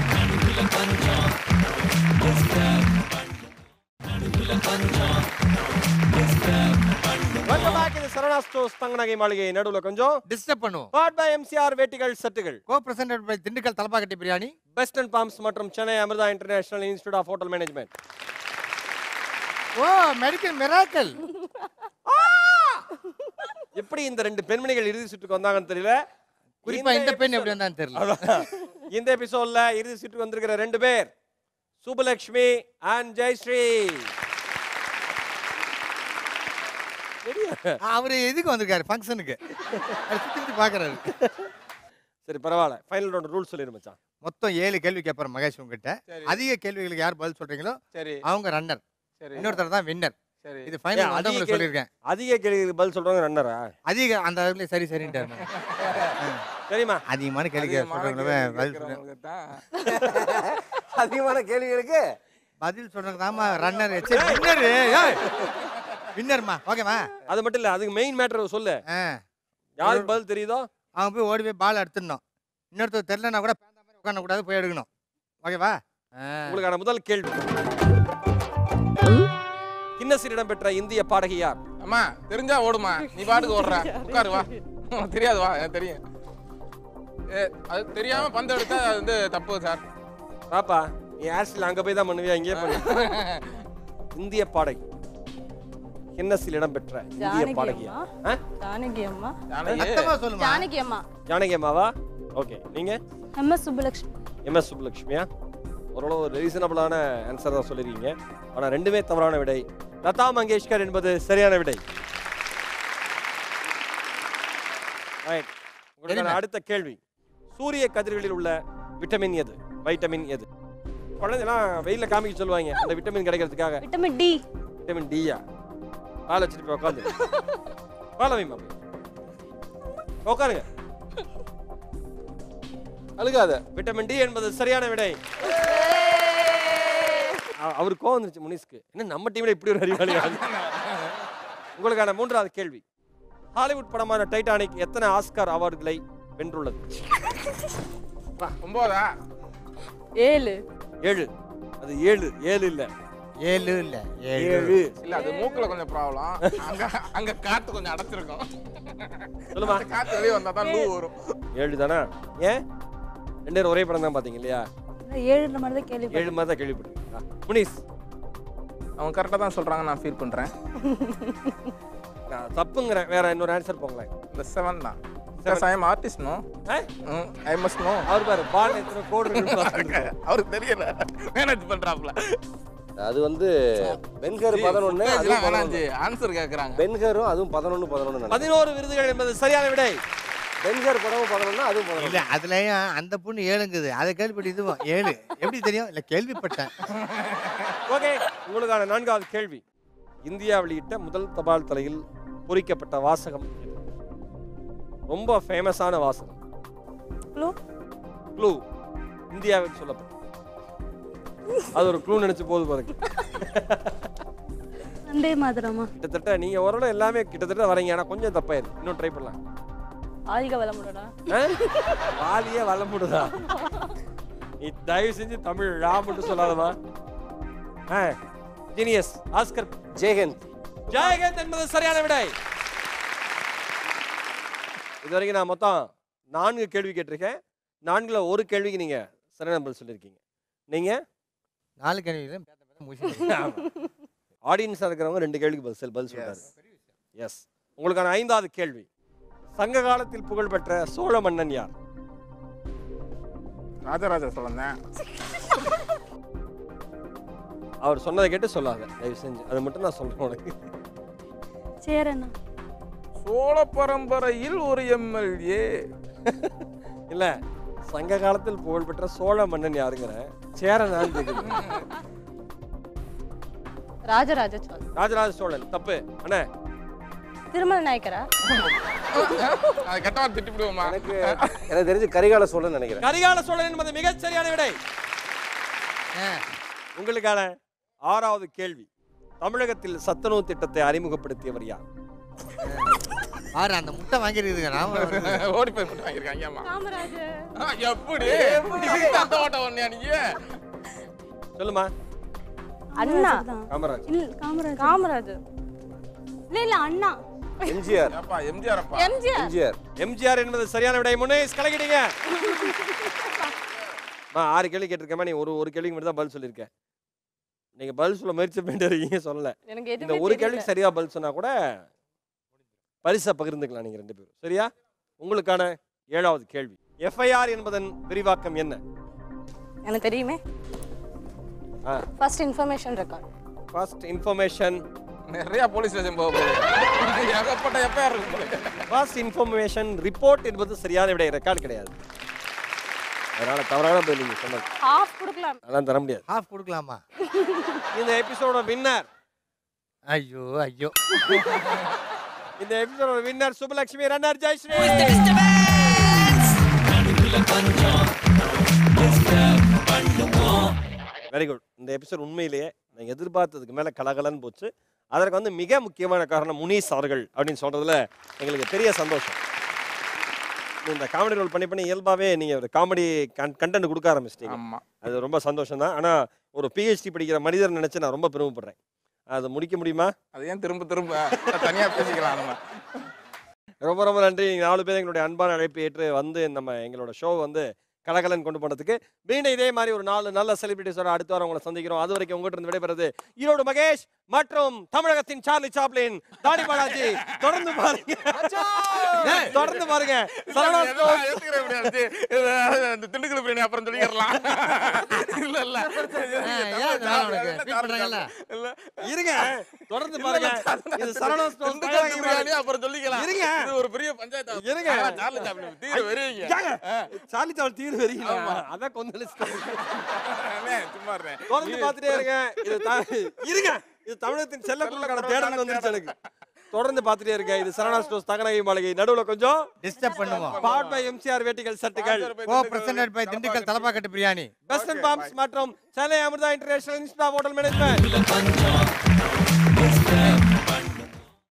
Welcome back. இது சரவணா ஸ்டோர்ஸ் தங்கநகை மாளிகை நடுவில் கொஞ்சம் டிஸ்டர்ப் பண்ணுவோம். பவர்ட் பை MCR வேட்டிகள் சட்டுகள். Co presented by Dindigul Thalappakatti biryani. Best and pumps மற்றும் Chennai Amritha international institute of hotel management. Oh, medical miracle. எப்படி இந்த 2 பெண்மணிகள் இறுதி சுற்றுக்கு வந்தாங்கன்னு தெரியல. குறிப்பா இந்த பெண் எப்படி வந்தான்னு தெரியல. இந்த எபிசோட்ல இறுதி சுற்றுக்கு வந்திருக்கிற 2 பேர் சுப்புலட்சுமி அண்ட் ஜெயஸ்ரீ. அவரு எதுக்கு வந்திருக்காரு? ஃபங்க்ஷனுக்கு. சுத்தி பாக்குறாரு. சரி பரவாயில்ல. ஃபைனல் ரவுண்ட் ரூல்ஸ் சொல்லிரு மச்சான். மொத்தம் 7 கேள்வி கேட்பாரு மகேஷ் உங்ககிட்ட. அதிக கேள்விகளுக்கு யார் பதில் சொல்றீங்களோ அவங்க ரன்னர். இன்னொருத்தர் தான் வின்னர். இது ஃபைனல் வந்தவங்க சொல்லிருக்கேன். அதிக கேள்விகளுக்கு பதில் சொல்றவங்க ரன்னரா? அதிக அந்த அதுல சரி சரின்றாரு. சரிமா? அதிகமான கேள்வி சொல்றவங்க பதில் சொல்றாங்க. அதிகமான கேள்விகளுக்கு பதில் சொல்றவங்க தான்மா ரன்னர். சரி வின்னர். ஏய் வின்னர்மா. ஓகேமா? அது மட்டும் இல்ல, அதுக்கு மெயின் மேட்டர் சொல்லு. யாருக்கு பதில் தெரியுதோ அவங்க போய் ஓடி போய் பால் எடுத்துடணும். இன்னொருத்தர் தெரியலன்னா கூட பேந்த மாதிரி உட்கார கூடாது, போய் எடுக்கணும். ஓகேவா? உங்களுக்கான முதல் கேள்வி. கின்னஸில் இடம்பெற்ற இந்திய பாடகி யார்? அம்மா தெரிஞ்சா ஓடுமா, நீ பாட்டுக்கு ஓடுற. உட்காரு வா. தெரியாது வா, எனக்கு தெரியும். அது தெரியாம பந்து எடுத்தா அது வந்து தப்பு சார். பாப்பா நீ ஆர்சில் அங்க போய் தான் பண்ணுவியா, இங்கே பண்ணு. இந்திய பாடகி கின்னஸில் இடம்பெற்ற இந்திய பாடகி ஜானகி அம்மா. ஜானகி அம்மா. ஜானகி அம்மாவா? ஓகே. நீங்க? MS சுப்புலட்சுமி. MS சுப்புலட்சுமியா? ஓரளவு ரீசனபிளான ஆன்சர் தான் சொல்லிருக்கீங்க. ஆனால் 2மே தவறான விடை. லதா மங்கேஷ்கர் என்பது சரியான விடை. உங்களுக்கான அடுத்த கேள்வி. சூரிய கதிர்களில் உள்ள விட்டமின் எது? வைட்டமின் எது? குழந்தைலாம் வெயில காமிக்க சொல்லுவாங்க அந்த விட்டமின் கிடைக்கிறதுக்காக. Vitamin D. விட்டமின் டியா? கால் வச்சுட்டு போய் உட்காந்து பாலவிமா உட்காருங்க. அழுகாத. விட்டமின் டி என்பது சரியான விடை. அவரு கோவம் வந்துருச்சு முனிஸ்க்கு. என்ன நம்ம டீம்ல இப்படி ஒரு அறிவாளி? உங்களுக்கான 3வது கேள்வி. ஹாலிவுட் படமான டைட்டானிக் எத்தனை ஆஸ்கார் அவார்டுகளை வென்றுள்ளது? 9. 7. அது 7 7 இல்ல 7 இல்ல 7 7 இல்ல அது மூக்குல கொஞ்சம் ப்ராப்ளம். அங்க காத்து கொஞ்சம் அடைச்சிருக்கும். சொல்லுமா காத்து வெளியே வந்தா தான் லூ வரும். 7 தானா ஏன் 2 பேரும் ஒரே படம் தான் பாத்தீங்க இல்லையா 7 மாதிரி தான் கேள்வி 7 மாதிரி தான் கேள்விப்பட்டீங்களா முனிஸ் அவங்க கரெக்டா தான் சொல்றாங்க, நான் ஃபீல் பண்றேன். நான் தப்புங்கிறேன் வேற இன்னொரு ஆன்சர் போங்களேன் இந்த 7 தான். Because I am artist, no? I must know. அவர் பாரு பால் எத்தனை கோடு இருக்கு அவருக்கு தெரியல, மேனேஜ் பண்றாப்ல. அது வந்து பென்கர் 11 அதுவும் 11 ஆன்சர் கேக்குறாங்க. பென்கரும் அதுவும் 11 11 11 விருதுகள் என்பது சரியான விடை பென்கர் படமும் 11 அதுவும் 11 இல்ல அதுலயும் அந்த பொண்ணு 7ங்குது. அதை கேள்விப்பட்டு இதுவும் 7 எப்படி தெரியும்? இல்ல கேள்விப்பட்டேன். ஓகே உங்களுக்கான 4வது கேள்வி. இந்தியா வெளியிட்ட முதல் தபால் தலையில் பொறிக்கப்பட்ட வாசகம் எது? ரொம்ப ஃபேமஸான வாசகம். க்ளூ இந்தியாவில் சொல்லப்பட்ட அது ஒரு க்ளூ நினைச்சு போது பாருங்க. வந்தே மாதரமா கிட்டத்தட்ட நீங்க ஓரளவு எல்லாமே கிட்டத்தட்ட வரீங்க ஆனா கொஞ்சம் தப்பாயிருக்கு. இன்னும் ட்ரை பண்ணலாம். ஆதிக வளமுடடா வாலியே வளமுடுதா நீ தயவு செஞ்சு தமிழ் ராமுன்னு சொல்லாதமா. ஜீனியஸ் ஆஸ்கர் ஜெயஹிந்த் ஜெயஹிந்த் என்பது சரியான விடை. இது வரைக்கும் நான் மொத்தம் 4 கேள்வி கேட்டிருக்கேன். 4ல ஒரு கேள்விக்கு நீங்க சரியான பதில் சொல்லியிருக்கீங்க. நீங்க 4 கேள்விகளும் ஆடியன்ஸாக இருக்கிறவங்க 2 கேள்விக்கு பதில் சொல்றாரு. எஸ் உங்களுக்கான 5வது கேள்வி. சங்க காலத்தில் புகழ்பெற்ற சோழ மன்னன் யார்? ராஜராஜ சோழன். அவர் சொன்னதை கேட்டு சொல்லாத தயவு செஞ்சு, அது மட்டும் நான் சொல்றேன் உனக்கு. சேரண்ணா சோழ பரம்பரையில் ஒரு எம்எல்ஏ. இல்ல சங்க காலத்தில் புகழ்பெற்ற சோழ மன்னன் யாருங்கிற சேரனான்னு கேக்குது. ராஜராஜ சோழன். ராஜராஜ சோழன் தப்பு அண்ணே. திருமல நாயக்கரா? அது கட்டவா திட்டி விடுவோமா? எனக்கு தெரிஞ்சு கரிகால சோழன் நினைக்கிறேன். கரிகால சோழன் என்பது மிகச் சரியான விடை. உங்களுக்கான 6வது கேள்வி. தமிழகத்தில் சத்துணவு திட்டத்தை அறிமுகப்படுத்தியவர் யார்? பாரு அந்த முட்டை வாங்கிருக்குதுங்க. நாம ஓடி போய் முட்டை வாங்கிருக்காங்க. ஆமா காமராஜர். எப்படி அந்த ஓட்ட ஒண்ணே நீங்க சொல்லுமா. அண்ணா காமராஜ். காமராஜர் இல்ல அண்ணா. எம்ஜிஆர். அப்பா எம்ஜிஆர். அப்பா எம்ஜிஆர். எம்ஜிஆர் என்பது சரியான விடை. முனேஷ் கலக்கிட்டீங்க. 6 கேள்வி கேட்டிருக்கேன். நீ ஒரு கேள்விக்கு மட்டும் தான் பதில் சொல்லியிருக்கேன். நீங்க பதில் சொல்ல முயற்சி பண்ணிருக்கீங்க சொல்லல. இந்த ஒரு கேள்விக்கு சரியா பதில் சொன்னா கூட பரிசை பகிர்ந்துக்கலாம் நீங்க 2 பேரும். சரியா? உங்களுக்கான 7வது கேள்வி. எஃப்ஐஆர் என்பதன் விரிவாக்கம் என்ன? எனக்கு தெரியுமே. First information record. First information. நிறைய போலீஸ் ஸ்டேஷன் போக போகுது. ஏகப்பட்ட எஃப்ஐஆர் இருக்கு. ஃபர்ஸ்ட் இன்ஃபர்மேஷன் ரிப்போர்ட் என்பது சரியான விடை. ரெக்கார்ட் கிடையாது. அதனால தவறான பதில் நீங்க சொன்னது. ஹாஃப் கொடுக்கலாம். அதெல்லாம் தர முடியாது. ஹாஃப் கொடுக்கலாமா? இந்த எபிசோட வின்னர். ஐயோ ஐயோ. இந்த episode winner Subalakshmi runner Jayashree. Very good. இந்த எபிசோட் உண்மையிலேயே நான் எதிர்பார்த்ததுக்கு மேல கலகலன்னு போச்சு. அதற்கு வந்து மிக முக்கியமான காரணம் முனீஸ் அவர்கள் அப்படின்னு சொல்றதுல எங்களுக்கு பெரிய சந்தோஷம். இந்த காமெடி ரோல் பண்ணி இயல்பாவே நீங்க ஒரு காமெடி கண்டென்ட் கொடுக்க ஆரம்பிச்சிட்டீங்க. அது ரொம்ப சந்தோஷம் தான். ஆனா ஒரு பிஹெச்டி படிக்கிற மனிதர் நினைச்சு நான் ரொம்ப பெருமைப்படுறேன். அது முடிக்க முடியுமா? அது ஏன் திரும்ப தனியா பேசிக்கலாம் நம்ம. ரொம்ப ரொம்ப நன்றி. 4 பேர் எங்களுடைய அன்பான அழைப்பு ஏற்று வந்து நம்ம எங்களோட ஷோ வந்து கலகலன் கொண்டு போனதுக்கு. மீண்டும் இதே மாதிரி ஒரு 4 நல்ல செலிபிரிட்டிஸோட அடுத்த வாரம் உங்களை சந்திக்கிறோம். அது வரைக்கும் உங்ககிட்ட இருந்து விடைபெறுது ஈரோடு மகேஷ் மற்றும் தமிழகத்தின் சார்லி சாப்ளின் தாடி பாலாஜி. தொடர்ந்து பாருங்க. திண்டுக்கல் பிரியாணி அப்புறம் சொல்லிடலாம். இல்ல இல்ல இருங்க, தொடர்ந்து பாருங்க. இது சரவணா ஸ்டோர்ஸ் பிரியாணி அப்புறம் சொல்லிக்கலாம். இருங்க, இது ஒரு பெரிய பஞ்சாயத்து. இருங்க, சார்லி சாப்ளின் தீர வெறிங்க. சார்லி சாப்ளின் தீர வெறிங்க. அத கொந்தளிச்சு சும்மா இருங்க. தொடர்ந்து பார்த்துட்டே இருங்க. இருங்க, இது தமிழகத்தின் செல்லக்குள்ளக்கான தேடல் வந்துருச்சு எனக்கு. தொடர்ந்து பார்த்துட்டே இருங்க. இது சரவணா ஸ்டோர்ஸ் தங்கநகை மாளிகை. நடுவுல கொஞ்சம் டிஸ்டர்ப் பண்ணுவோம். பவர்ட் பை எம்சிஆர் வேட்டிகள் சட்டுகள். Presented by Dindigul Thalappakatti biryani. Best and pops மற்றும் Chennai Amritha international institute of hotel management.